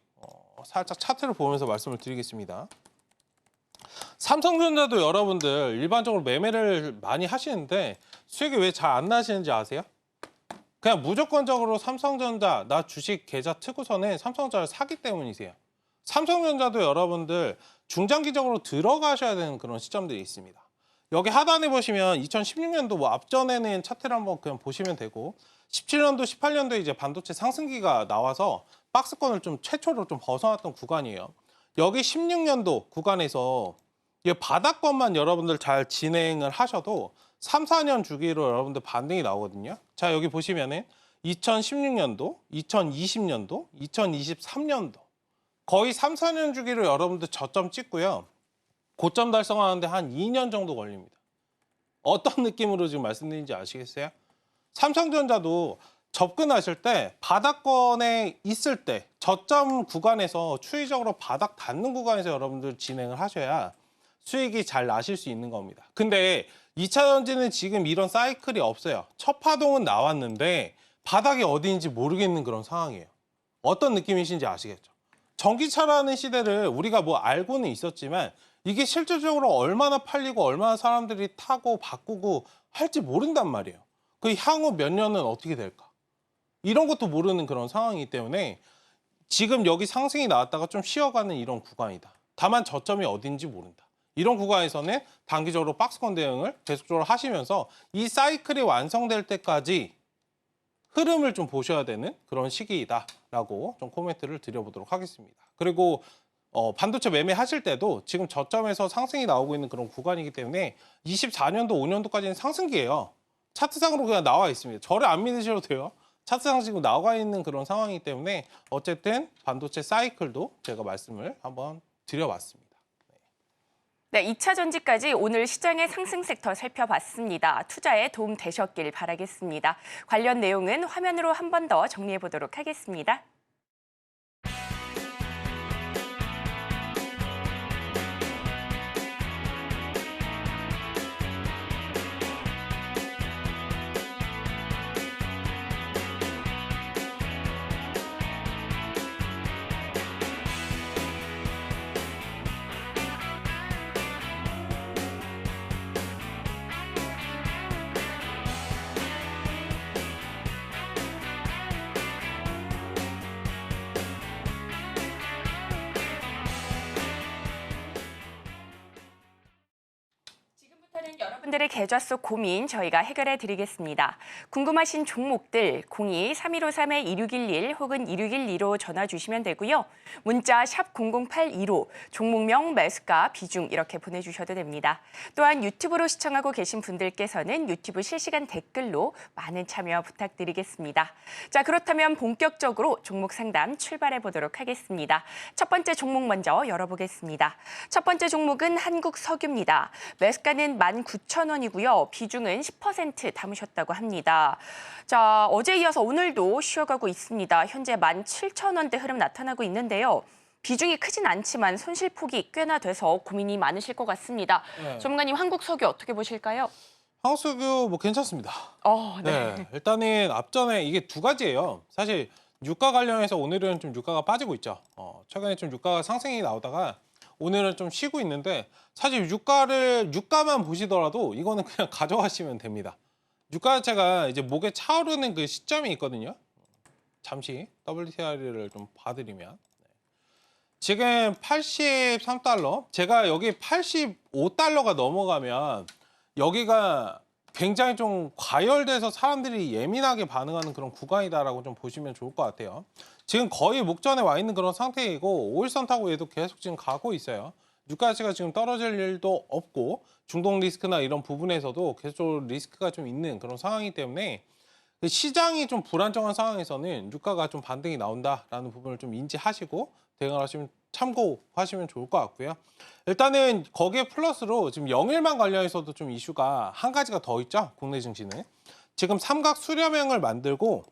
Speaker 3: 살짝 차트를 보면서 말씀을 드리겠습니다. 삼성전자도 여러분들 일반적으로 매매를 많이 하시는데 수익이 왜 잘 안 나시는지 아세요? 그냥 무조건적으로 삼성전자 나 주식 계좌 트고서는 삼성전자를 사기 때문이세요. 삼성전자도 여러분들 중장기적으로 들어가셔야 되는 그런 시점들이 있습니다. 여기 하단에 보시면 2016년도 뭐 앞전에는 차트를 한번 그냥 보시면 되고 17년도, 18년도에 이제 반도체 상승기가 나와서 박스권을 좀 최초로 좀 벗어났던 구간이에요. 여기 16년도 구간에서 이 바닥권만 여러분들 잘 진행을 하셔도 3, 4년 주기로 여러분들 반등이 나오거든요. 자, 여기 보시면은 2016년도, 2020년도, 2023년도 거의 3, 4년 주기로 여러분들 저점 찍고요. 고점 달성하는데 한 2년 정도 걸립니다. 어떤 느낌으로 지금 말씀드리는지 아시겠어요? 삼성전자도 접근하실 때 바닥권에 있을 때 저점 구간에서 추이적으로 바닥 닿는 구간에서 여러분들 진행을 하셔야 수익이 잘 나실 수 있는 겁니다. 근데 2차 전지는 지금 이런 사이클이 없어요. 첫 파동은 나왔는데 바닥이 어디인지 모르겠는 그런 상황이에요. 어떤 느낌이신지 아시겠죠? 전기차라는 시대를 우리가 뭐 알고는 있었지만 이게 실질적으로 얼마나 팔리고 얼마나 사람들이 타고 바꾸고 할지 모른단 말이에요. 그 향후 몇 년은 어떻게 될까? 이런 것도 모르는 그런 상황이기 때문에 지금 여기 상승이 나왔다가 좀 쉬어가는 이런 구간이다. 다만 저점이 어딘지 모른다. 이런 구간에서는 단기적으로 박스권 대응을 계속적으로 하시면서 이 사이클이 완성될 때까지 흐름을 좀 보셔야 되는 그런 시기이다라고 좀 코멘트를 드려보도록 하겠습니다. 그리고 반도체 매매하실 때도 지금 저점에서 상승이 나오고 있는 그런 구간이기 때문에 24년도, 5년도까지는 상승기예요. 차트상으로 그냥 나와 있습니다. 저를 안 믿으셔도 돼요. 차트상 지금 나와 있는 그런 상황이기 때문에 어쨌든 반도체 사이클도 제가 말씀을 한번 드려봤습니다.
Speaker 2: 네, 2차 전지까지 오늘 시장의 상승 섹터 살펴봤습니다. 투자에 도움 되셨길 바라겠습니다. 관련 내용은 화면으로 한 번 더 정리해 보도록 하겠습니다. 여러분들의 계좌 속 고민 저희가 해결해 드리겠습니다. 궁금하신 종목들 02-3153-2611 혹은 2612로 전화 주시면 되고요. 문자 샵 00825 종목명, 매수가, 비중 이렇게 보내주셔도 됩니다. 또한 유튜브로 시청하고 계신 분들께서는 유튜브 실시간 댓글로 많은 참여 부탁드리겠습니다. 자, 그렇다면 본격적으로 종목 상담 출발해 보도록 하겠습니다. 첫 번째 종목 먼저 열어보겠습니다. 첫 번째 종목은 한국석유입니다. 매수가는 19,000원이고요. 비중은 10% 담으셨다고 합니다. 자, 어제 이어서 오늘도 쉬어가고 있습니다. 현재 17,000원대 흐름 나타나고 있는데요. 비중이 크진 않지만 손실폭이 꽤나 돼서 고민이 많으실 것 같습니다.
Speaker 3: 네.
Speaker 2: 전문가님, 한국석유 어떻게 보실까요?
Speaker 3: 한국석유 뭐 괜찮습니다.
Speaker 2: 네.
Speaker 3: 네, 일단은 앞전에 이게 두 가지예요. 사실 유가 관련해서 오늘은 좀 유가가 빠지고 있죠. 최근에 좀 유가가 상승이 나오다가 오늘은 좀 쉬고 있는데 사실 유가만 보시더라도 이거는 그냥 가져가시면 됩니다. 유가 자체가 이제 목에 차오르는 그 시점이 있거든요. 잠시 WTI를 좀 봐드리면 지금 83달러, 제가 여기 85달러가 넘어가면 여기가 굉장히 좀 과열돼서 사람들이 예민하게 반응하는 그런 구간이다라고 좀 보시면 좋을 것 같아요. 지금 거의 목전에 와 있는 그런 상태이고 5일선 타고 얘도 계속 지금 가고 있어요. 유가 자체가 지금 떨어질 일도 없고 중동 리스크나 이런 부분에서도 계속 리스크가 좀 있는 그런 상황이기 때문에 시장이 좀 불안정한 상황에서는 유가가 좀 반등이 나온다라는 부분을 좀 인지하시고 대응을 하시면 참고하시면 좋을 것 같고요. 일단은 거기에 플러스로 지금 영일만 관련해서도 좀 이슈가 한 가지가 더 있죠. 국내 증시는 지금 삼각 수렴형을 만들고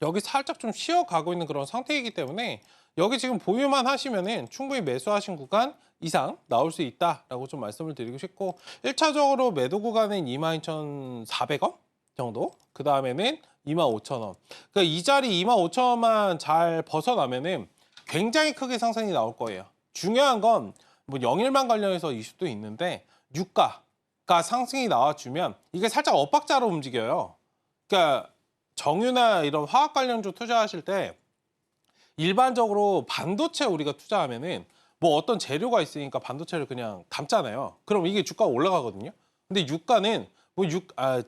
Speaker 3: 여기 살짝 좀 쉬어가고 있는 그런 상태이기 때문에 여기 지금 보유만 하시면은 충분히 매수하신 구간 이상 나올 수 있다라고 좀 말씀을 드리고 싶고 1차적으로 매도 구간은 22,400원 정도, 그 다음에는 25,000원. 그러니까 이 자리 25,000원만 잘 벗어나면은 굉장히 크게 상승이 나올 거예요. 중요한 건 뭐 영일만 관련해서 이슈도 있는데 유가가 상승이 나와주면 이게 살짝 엇박자로 움직여요. 그러니까 정유나 이런 화학 관련주 투자하실 때 일반적으로 반도체 우리가 투자하면은 뭐 어떤 재료가 있으니까 반도체를 그냥 담잖아요. 그럼 이게 주가가 올라가거든요. 근데 유가는 뭐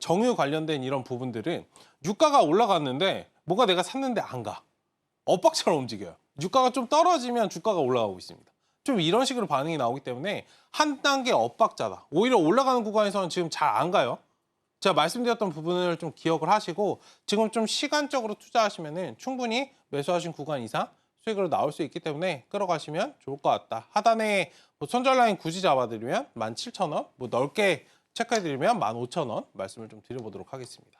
Speaker 3: 정유 관련된 이런 부분들은 유가가 올라갔는데 뭐가 내가 샀는데 안 가. 엇박처럼 움직여요. 유가가 좀 떨어지면 주가가 올라가고 있습니다. 좀 이런 식으로 반응이 나오기 때문에 한 단계 엇박자다. 오히려 올라가는 구간에서는 지금 잘 안 가요. 제가 말씀드렸던 부분을 좀 기억을 하시고 지금 좀 시간적으로 투자하시면은 충분히 매수하신 구간 이상 수익으로 나올 수 있기 때문에 끌어가시면 좋을 것 같다. 하단에 뭐 손절 라인 굳이 잡아드리면 17,000원, 뭐 넓게 체크해드리면 15,000원 말씀을 좀 드려보도록 하겠습니다.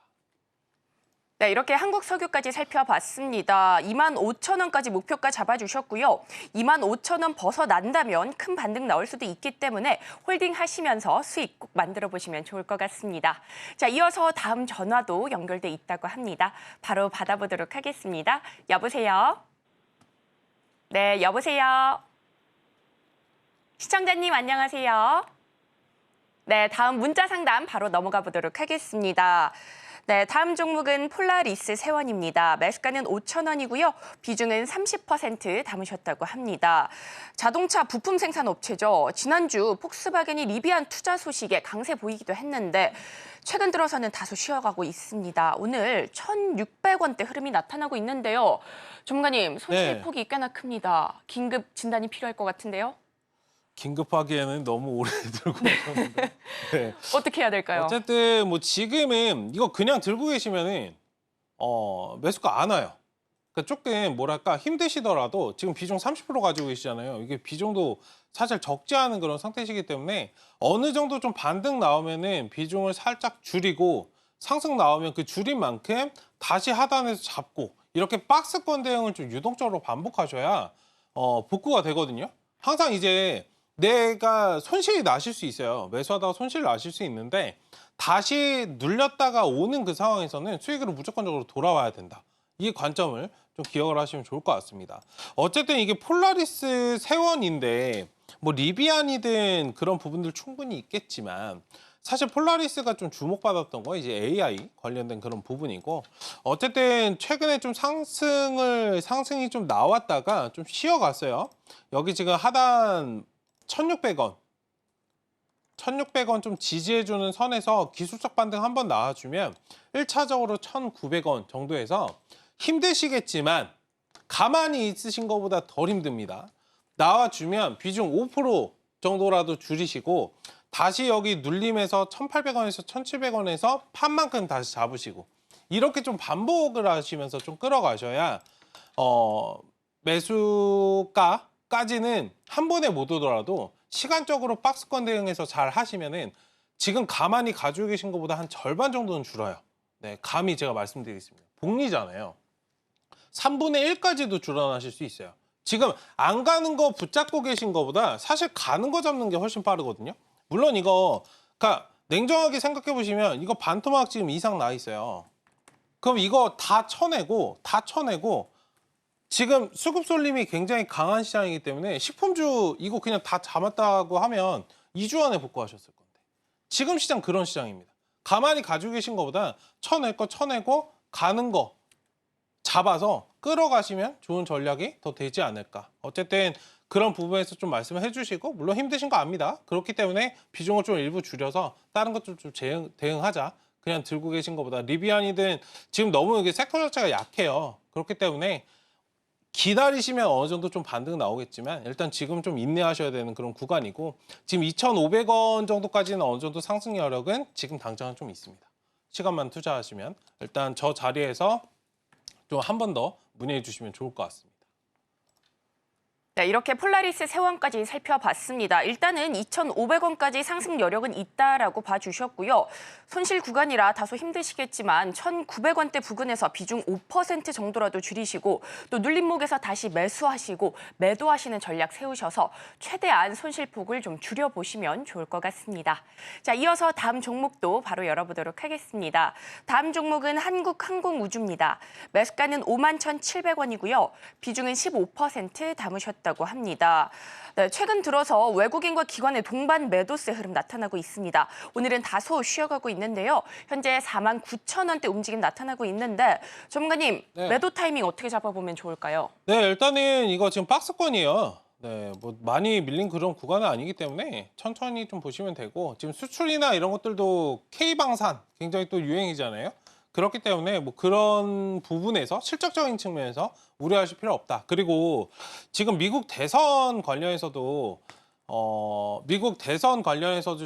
Speaker 2: 네, 이렇게 한국석유까지 살펴봤습니다. 25,000원까지 목표가 잡아주셨고요. 25,000원 벗어난다면 큰 반등 나올 수도 있기 때문에 홀딩하시면서 수익 꼭 만들어 보시면 좋을 것 같습니다. 자, 이어서 다음 전화도 연결돼 있다고 합니다. 바로 받아보도록 하겠습니다. 여보세요? 네, 여보세요? 시청자님 안녕하세요. 네, 다음 문자 상담 바로 넘어가 보도록 하겠습니다. 네, 다음 종목은 폴라리스 세원입니다. 매수가는 5,000원이고요. 비중은 30% 담으셨다고 합니다. 자동차 부품 생산 업체죠. 지난주 폭스바겐이 리비안 투자 소식에 강세 보이기도 했는데 최근 들어서는 다소 쉬어가고 있습니다. 오늘 1,600원대 흐름이 나타나고 있는데요. 전문가님, 손실폭이 꽤나 큽니다. 긴급 진단이 필요할 것 같은데요.
Speaker 3: 긴급하기에는 너무 오래 들고 계셨는데. 네.
Speaker 2: 어떻게 해야 될까요?
Speaker 3: 어쨌든 뭐 지금은 이거 그냥 들고 계시면은 매수가 안 와요. 그러니까 조금 뭐랄까 힘드시더라도 지금 비중 30% 가지고 계시잖아요. 이게 비중도 사실 적지 않은 그런 상태시기 때문에 어느 정도 좀 반등 나오면은 비중을 살짝 줄이고 상승 나오면 그 줄인 만큼 다시 하단에서 잡고 이렇게 박스권 대응을 좀 유동적으로 반복하셔야 복구가 되거든요. 항상 이제 내가 손실이 나실 수 있어요. 매수하다가 손실 나실 수 있는데 다시 눌렸다가 오는 그 상황에서는 수익으로 무조건적으로 돌아와야 된다. 이 관점을 좀 기억을 하시면 좋을 것 같습니다. 어쨌든 이게 폴라리스 세원인데 뭐 리비안이든 그런 부분들 충분히 있겠지만 사실 폴라리스가 좀 주목받았던 거 이제 AI 관련된 그런 부분이고 어쨌든 최근에 좀 상승이 좀 나왔다가 좀 쉬어갔어요. 여기 지금 하단 1,600원 좀 지지해주는 선에서 기술적 반등 한번 나와주면 1차적으로 1,900원 정도에서 힘드시겠지만 가만히 있으신 것보다 덜 힘듭니다. 나와주면 비중 5% 정도라도 줄이시고 다시 여기 눌림에서 1,800원에서 1,700원에서 판만큼 다시 잡으시고 이렇게 좀 반복을 하시면서 좀 끌어가셔야 매수가까지는 한 번에 못 오더라도 시간적으로 박스권 대응해서 잘 하시면은 지금 가만히 가지고 계신 것보다 한 절반 정도는 줄어요. 네, 감히 제가 말씀드리겠습니다. 복리잖아요. 3분의 1까지도 줄어나실 수 있어요. 지금 안 가는 거 붙잡고 계신 것보다 사실 가는 거 잡는 게 훨씬 빠르거든요. 물론 이거 그러니까 냉정하게 생각해 보시면 이거 반토막 지금 이상 나 있어요. 그럼 이거 다 쳐내고 지금 수급 쏠림이 굉장히 강한 시장이기 때문에 식품주 이거 그냥 다 잡았다고 하면 2주 안에 복구하셨을 건데 지금 시장 그런 시장입니다. 가만히 가지고 계신 것보다 쳐낼 거 쳐내고 가는 거 잡아서 끌어가시면 좋은 전략이 더 되지 않을까. 어쨌든 그런 부분에서 좀 말씀을 해주시고 물론 힘드신 거 압니다. 그렇기 때문에 비중을 좀 일부 줄여서 다른 것들 좀 대응하자. 그냥 들고 계신 것보다 리비안이든 지금 너무 이게 섹터 자체가 약해요. 그렇기 때문에 기다리시면 어느 정도 좀 반등 나오겠지만 일단 지금 좀 인내하셔야 되는 그런 구간이고 지금 2,500원 정도까지는 어느 정도 상승 여력은 지금 당장은 좀 있습니다. 시간만 투자하시면 일단 저 자리에서 좀 한 번 더 문의해 주시면 좋을 것 같습니다.
Speaker 2: 네, 이렇게 폴라리스 세원까지 살펴봤습니다. 일단은 2,500원까지 상승 여력은 있다라고 봐주셨고요. 손실 구간이라 다소 힘드시겠지만 1,900원대 부근에서 비중 5% 정도라도 줄이시고 또 눌림목에서 다시 매수하시고 매도하시는 전략 세우셔서 최대한 손실폭을 좀 줄여보시면 좋을 것 같습니다. 자, 이어서 다음 종목도 바로 열어보도록 하겠습니다. 다음 종목은 한국항공우주입니다. 매수가는 51,700원이고요. 비중은 15% 담으셨다. 있다고 합니다. 네, 최근 들어서 외국인과 기관의 동반 매도세 흐름 나타나고 있습니다. 오늘은 다소 쉬어가고 있는데요. 현재 49,000원대 움직임 나타나고 있는데 전문가님,
Speaker 3: 네.
Speaker 2: 매도 타이밍 어떻게 잡아보면 좋을까요?
Speaker 3: 네, 일단은 이거 지금 박스권이에요. 네, 뭐 많이 밀린 그런 구간은 아니기 때문에 천천히 좀 보시면 되고, 지금 수출이나 이런 것들도 K방산 굉장히 또 유행이잖아요. 그렇기 때문에 뭐 그런 부분에서 실적적인 측면에서 우려하실 필요 없다. 그리고 지금 미국 대선 관련해서도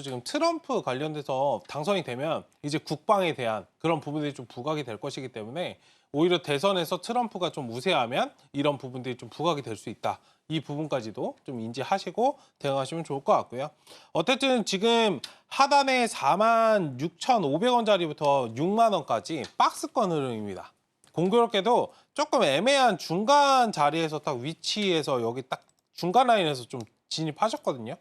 Speaker 3: 지금 트럼프 관련돼서 당선이 되면 이제 국방에 대한 그런 부분들이 좀 부각이 될 것이기 때문에 오히려 대선에서 트럼프가 좀 우세하면 이런 부분들이 좀 부각이 될 수 있다. 이 부분까지도 좀 인지하시고 대응하시면 좋을 것 같고요. 어쨌든 지금 하단에 46,500원짜리부터 6만 원까지 박스권 흐름입니다. 공교롭게도 조금 애매한 중간 자리에서 딱 위치에서 여기 딱 중간 라인에서 좀 진입하셨거든요.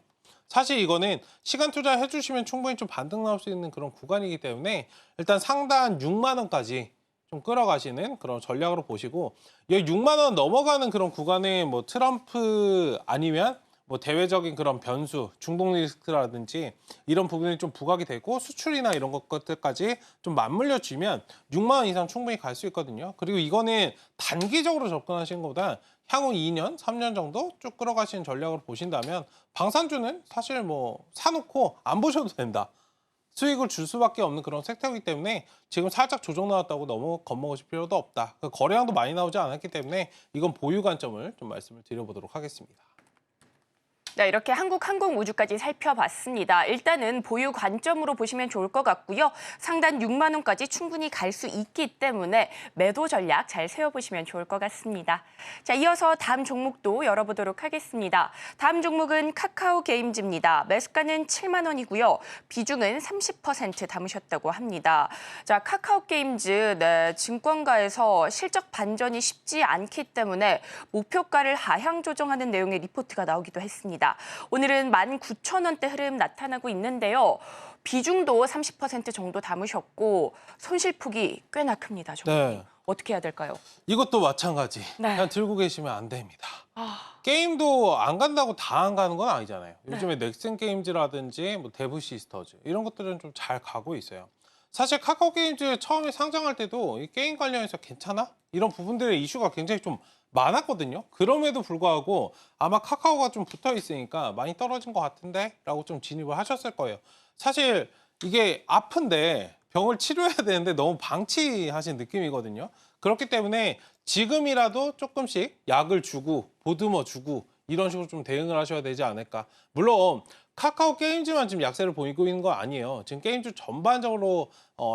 Speaker 3: 사실 이거는 시간 투자해 주시면 충분히 좀 반등 나올 수 있는 그런 구간이기 때문에 일단 상단 6만 원까지 좀 끌어가시는 그런 전략으로 보시고, 여기 6만 원 넘어가는 그런 구간에 뭐 트럼프 아니면 뭐 대외적인 그런 변수, 중동 리스크라든지 이런 부분이 좀 부각이 되고 수출이나 이런 것들까지 좀 맞물려 주면 6만 원 이상 충분히 갈 수 있거든요. 그리고 이거는 단기적으로 접근하시는 것보다 향후 2년, 3년 정도 쭉 끌어가시는 전략으로 보신다면 방산주는 사실 뭐 사놓고 안 보셔도 된다. 수익을 줄 수밖에 없는 그런 섹터이기 때문에 지금 살짝 조정 나왔다고 너무 겁먹으실 필요도 없다. 거래량도 많이 나오지 않았기 때문에 이건 보유 관점을 좀 말씀을 드려보도록 하겠습니다.
Speaker 2: 네, 이렇게 한국항공우주까지 살펴봤습니다. 일단은 보유 관점으로 보시면 좋을 것 같고요. 상단 6만 원까지 충분히 갈 수 있기 때문에 매도 전략 잘 세워보시면 좋을 것 같습니다. 자, 이어서 다음 종목도 열어보도록 하겠습니다. 다음 종목은 카카오게임즈입니다. 매수가는 7만 원이고요. 비중은 30% 담으셨다고 합니다. 자, 카카오게임즈 증권가에서 실적 반전이 쉽지 않기 때문에 목표가를 하향 조정하는 내용의 리포트가 나오기도 했습니다. 오늘은 19,000원대 흐름 나타나고 있는데요. 비중도 30% 정도 담으셨고 손실폭이 꽤나 큽니다.
Speaker 3: 네.
Speaker 2: 어떻게 해야 될까요?
Speaker 3: 이것도 마찬가지.
Speaker 2: 네.
Speaker 3: 그냥 들고 계시면 안 됩니다. 게임도 안 간다고 다 안 가는 건 아니잖아요. 요즘에 넥슨 게임즈라든지 뭐 데브 시스터즈 이런 것들은 좀 잘 가고 있어요. 사실 카카오 게임즈 처음에 상장할 때도 이 게임 관련해서 괜찮아? 이런 부분들의 이슈가 굉장히 좀 많았거든요. 그럼에도 불구하고 아마 카카오가 좀 붙어 있으니까 많이 떨어진 것 같은데? 라고 좀 진입을 하셨을 거예요. 사실 이게 아픈데 병을 치료해야 되는데 너무 방치하신 느낌이거든요. 그렇기 때문에 지금이라도 조금씩 약을 주고 보듬어 주고 이런 식으로 좀 대응을 하셔야 되지 않을까. 물론 카카오 게임즈만 지금 약세를 보이고 있는 거 아니에요. 지금 게임즈 전반적으로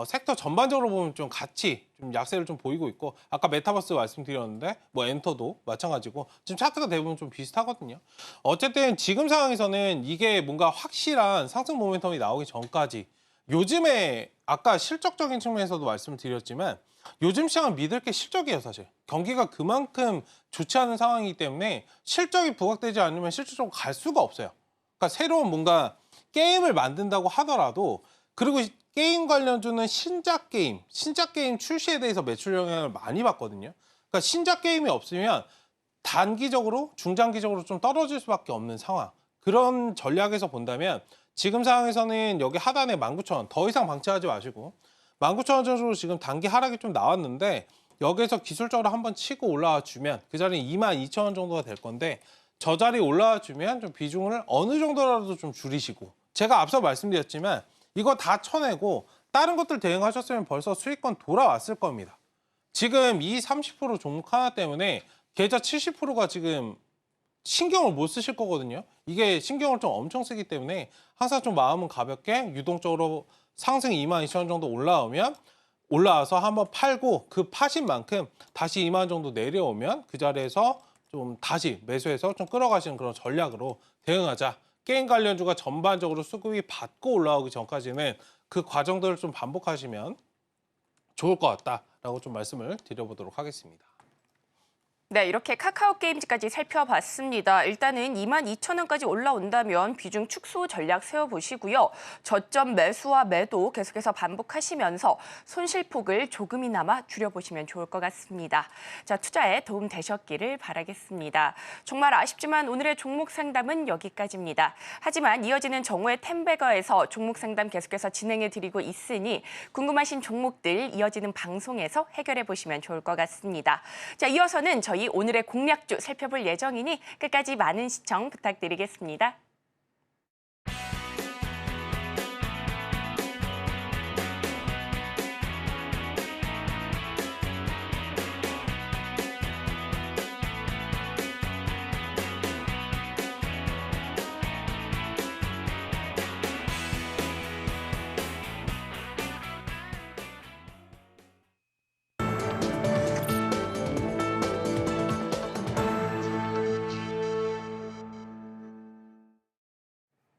Speaker 3: 섹터 전반적으로 보면 좀 같이 좀 약세를 좀 보이고 있고, 아까 메타버스 말씀드렸는데 뭐 엔터도 마찬가지고 지금 차트가 대부분 좀 비슷하거든요. 어쨌든 지금 상황에서는 이게 뭔가 확실한 상승 모멘텀이 나오기 전까지, 요즘에 아까 실적적인 측면에서도 말씀을 드렸지만 요즘 시장은 믿을 게 실적이에요. 사실 경기가 그만큼 좋지 않은 상황이기 때문에 실적이 부각되지 않으면 실질적으로 갈 수가 없어요. 그러니까 새로운 뭔가 게임을 만든다고 하더라도, 그리고 게임 관련주는 신작 게임 출시에 대해서 매출 영향을 많이 받거든요. 그러니까 신작 게임이 없으면 단기적으로, 중장기적으로 좀 떨어질 수밖에 없는 상황. 그런 전략에서 본다면 지금 상황에서는 여기 하단에 19,000원 더 이상 방치하지 마시고 19,000원 정도로 지금 단기 하락이 좀 나왔는데 여기에서 기술적으로 한번 치고 올라와 주면 그 자리는 22,000원 정도가 될 건데, 저 자리 올라와 주면 좀 비중을 어느 정도라도 좀 줄이시고, 제가 앞서 말씀드렸지만 이거 다 쳐내고 다른 것들 대응하셨으면 벌써 수익권 돌아왔을 겁니다. 지금 이 30% 종목 하나 때문에 계좌 70%가 지금 신경을 못 쓰실 거거든요. 이게 신경을 좀 엄청 쓰기 때문에 항상 좀 마음은 가볍게 유동적으로 상승 22,000원 정도 올라와서 한번 팔고 그 파신 만큼 다시 2만 원 정도 내려오면 그 자리에서 좀 다시 매수해서 좀 끌어가시는 그런 전략으로 대응하자. 게임 관련주가 전반적으로 수급이 받고 올라오기 전까지는 그 과정들을 좀 반복하시면 좋을 것 같다라고 좀 말씀을 드려보도록 하겠습니다.
Speaker 2: 네, 이렇게 카카오 게임즈까지 살펴봤습니다. 일단은 22,000원까지 올라온다면 비중 축소 전략 세워보시고요. 저점 매수와 매도 계속해서 반복하시면서 손실폭을 조금이나마 줄여보시면 좋을 것 같습니다. 자, 투자에 도움 되셨기를 바라겠습니다. 정말 아쉽지만 오늘의 종목 상담은 여기까지입니다. 하지만 이어지는 정오의 템베거에서 종목 상담 계속해서 진행해드리고 있으니 궁금하신 종목들 이어지는 방송에서 해결해보시면 좋을 것 같습니다. 자, 이어서는 저희 오늘의 공략주 살펴볼 예정이니 끝까지 많은 시청 부탁드리겠습니다.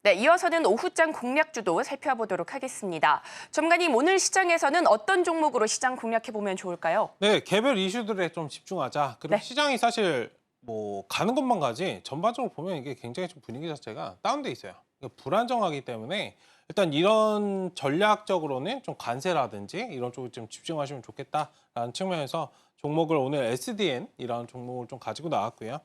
Speaker 2: 네, 이어서는 오후장 공략주도 살펴보도록 하겠습니다. 전문가님, 오늘 시장에서는 어떤 종목으로 시장 공략해보면 좋을까요?
Speaker 3: 네, 개별 이슈들에 좀 집중하자. 그리고
Speaker 2: 네.
Speaker 3: 시장이 사실 뭐 가는 것만 가지 전반적으로 보면 이게 굉장히 좀 분위기 자체가 다운돼 있어요. 그러니까 불안정하기 때문에 일단 이런 전략적으로는 좀 관세라든지 이런 쪽에 좀 집중하시면 좋겠다라는 측면에서 종목을 오늘 SDN이라는 종목을 좀 가지고 나왔고요.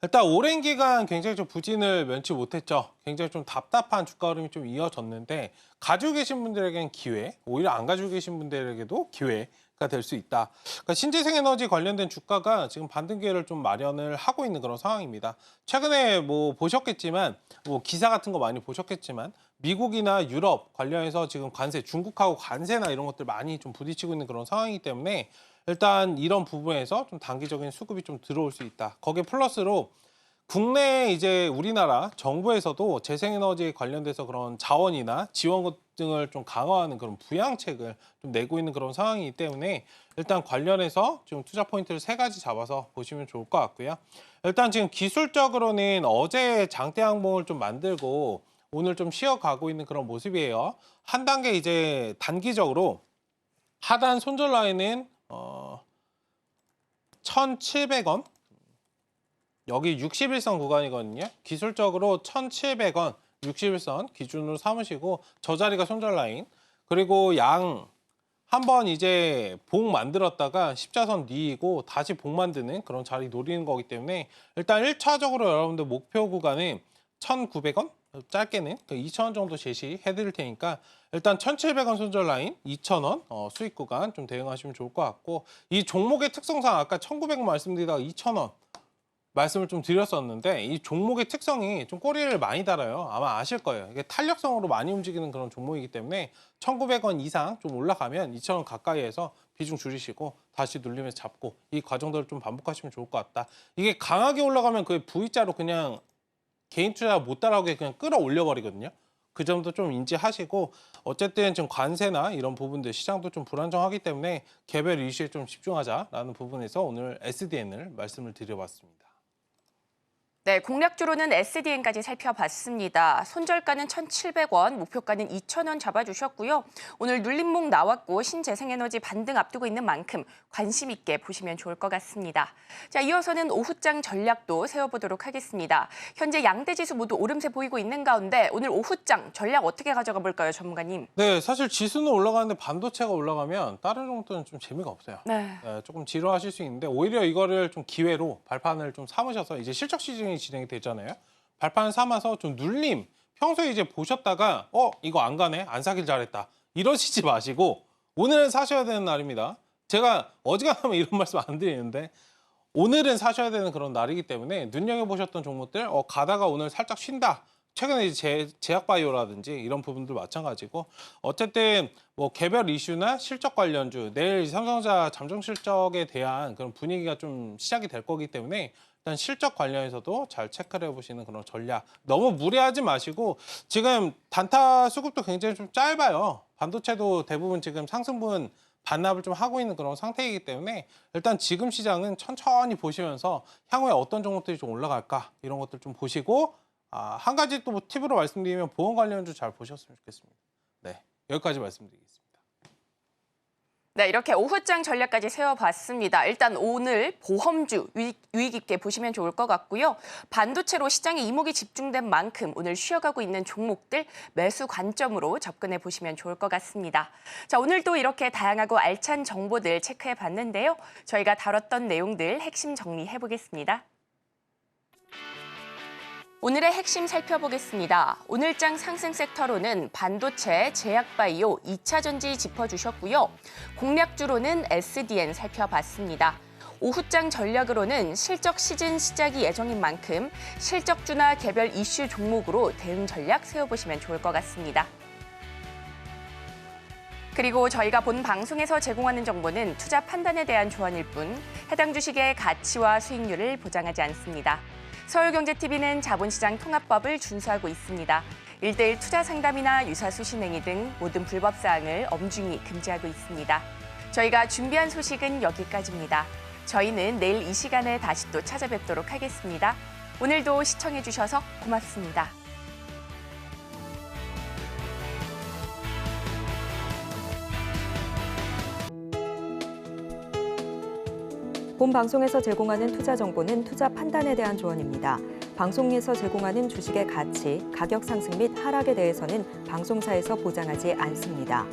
Speaker 3: 일단 오랜 기간 굉장히 좀 부진을 면치 못했죠. 굉장히 좀 답답한 주가 흐름이 좀 이어졌는데 가지고 계신 분들에게는 기회, 오히려 안 가지고 계신 분들에게도 기회가 될 수 있다. 그러니까 신재생 에너지 관련된 주가가 지금 반등 기회를 좀 마련을 하고 있는 그런 상황입니다. 최근에 뭐 보셨겠지만 뭐 기사 같은 거 많이 보셨겠지만 미국이나 유럽 관련해서 지금 관세, 중국하고 관세나 이런 것들 많이 좀 부딪히고 있는 그런 상황이기 때문에 일단 이런 부분에서 좀 단기적인 수급이 좀 들어올 수 있다. 거기에 플러스로 국내 이제 우리나라 정부에서도 재생에너지에 관련돼서 그런 자원이나 지원 등을 좀 강화하는 그런 부양책을 좀 내고 있는 그런 상황이기 때문에 일단 관련해서 좀 투자 포인트를 3가지 잡아서 보시면 좋을 것 같고요. 일단 지금 기술적으로는 어제 장대 항봉을 좀 만들고 오늘 좀 쉬어가고 있는 그런 모습이에요. 한 단계 이제 단기적으로 하단 손절 라인은 1,700원. 여기 61선 구간이거든요. 기술적으로 1,700원 61선 기준으로 삼으시고 저 자리가 손절 라인. 그리고 양 한번 이제 복 만들었다가 십자선 뉘고 다시 복 만드는 그런 자리 노리는 거기 때문에 일단 1차적으로 여러분들 목표 구간은 1,900원 짧게는 2,000원 정도 제시해 드릴 테니까 일단 1,700원 손절 라인 2,000원 수익 구간 좀 대응하시면 좋을 것 같고 이 종목의 특성상 아까 1,900원 말씀드리다가 2,000원 말씀을 좀 드렸었는데 이 종목의 특성이 좀 꼬리를 많이 달아요. 아마 아실 거예요. 이게 탄력성으로 많이 움직이는 그런 종목이기 때문에 1,900원 이상 좀 올라가면 2,000원 가까이에서 비중 줄이시고 다시 눌리면서 잡고 이 과정들을 좀 반복하시면 좋을 것 같다. 이게 강하게 올라가면 그 V자로 그냥 개인 투자 못 따라오게 그냥 끌어올려 버리거든요. 그 점도 좀 인지하시고 어쨌든 지금 관세나 이런 부분들 시장도 좀 불안정하기 때문에 개별 이슈에 좀 집중하자라는 부분에서 오늘 SDN을 말씀을 드려봤습니다.
Speaker 2: 네, 공략주로는 SDN까지 살펴봤습니다. 손절가는 1,700원, 목표가는 2,000원 잡아주셨고요. 오늘 눌림목 나왔고 신재생에너지 반등 앞두고 있는 만큼 관심 있게 보시면 좋을 것 같습니다. 자, 이어서는 오후장 전략도 세워보도록 하겠습니다. 현재 양대 지수 모두 오름세 보이고 있는 가운데 오늘 오후장 전략 어떻게 가져가 볼까요, 전문가님?
Speaker 3: 네, 사실 지수는 올라가는데 반도체가 올라가면 다른 종목들은 좀 재미가 없어요.
Speaker 2: 네.
Speaker 3: 조금 지루하실 수 있는데 오히려 이거를 좀 기회로 발판을 좀 삼으셔서 이제 실적 시즌이 진행이 되잖아요. 발판 삼아서 좀 눌림. 평소에 이제 보셨다가 이거 안 가네, 안 사길 잘했다 이러시지 마시고 오늘은 사셔야 되는 날입니다. 제가 어지간하면 이런 말씀 안 드리는데 오늘은 사셔야 되는 그런 날이기 때문에 눈여겨보셨던 종목들 가다가 오늘 살짝 쉰다. 최근에 이제 제약바이오라든지 이런 부분들 마찬가지고 어쨌든 뭐 개별 이슈나 실적 관련주 내일 삼성전자 잠정 실적에 대한 그런 분위기가 좀 시작이 될 거기 때문에 일단 실적 관련해서도 잘 체크를 해보시는 그런 전략 너무 무리하지 마시고 지금 단타 수급도 굉장히 좀 짧아요. 반도체도 대부분 지금 상승분 반납을 좀 하고 있는 그런 상태이기 때문에 일단 지금 시장은 천천히 보시면서 향후에 어떤 종목들이 좀 올라갈까 이런 것들 좀 보시고 한 가지 또 팁으로 말씀드리면 보험 관련주 잘 보셨으면 좋겠습니다. 네, 여기까지 말씀드리겠습니다.
Speaker 2: 네, 이렇게 오후장 전략까지 세워봤습니다. 일단 오늘 보험주 유익 있게 보시면 좋을 것 같고요. 반도체로 시장에 이목이 집중된 만큼 오늘 쉬어가고 있는 종목들 매수 관점으로 접근해 보시면 좋을 것 같습니다. 자, 오늘도 이렇게 다양하고 알찬 정보들 체크해 봤는데요. 저희가 다뤘던 내용들 핵심 정리해 보겠습니다. 오늘의 핵심 살펴보겠습니다. 오늘장 상승 섹터로는 반도체, 제약바이오, 2차 전지 짚어주셨고요. 공략주로는 SDN 살펴봤습니다. 오후장 전략으로는 실적 시즌 시작이 예정인 만큼 실적주나 개별 이슈 종목으로 대응 전략 세워보시면 좋을 것 같습니다. 그리고 저희가 본 방송에서 제공하는 정보는 투자 판단에 대한 조언일 뿐 해당 주식의 가치와 수익률을 보장하지 않습니다. 서울경제TV는 자본시장 통합법을 준수하고 있습니다. 1:1 투자 상담이나 유사수 신행위 등 모든 불법 사항을 엄중히 금지하고 있습니다. 저희가 준비한 소식은 여기까지입니다. 저희는 내일 이 시간에 다시 또 찾아뵙도록 하겠습니다. 오늘도 시청해주셔서 고맙습니다.
Speaker 1: 본 방송에서 제공하는 투자 정보는 투자 판단에 대한 조언입니다. 방송에서 제공하는 주식의 가치, 가격 상승 및 하락에 대해서는 방송사에서 보장하지 않습니다.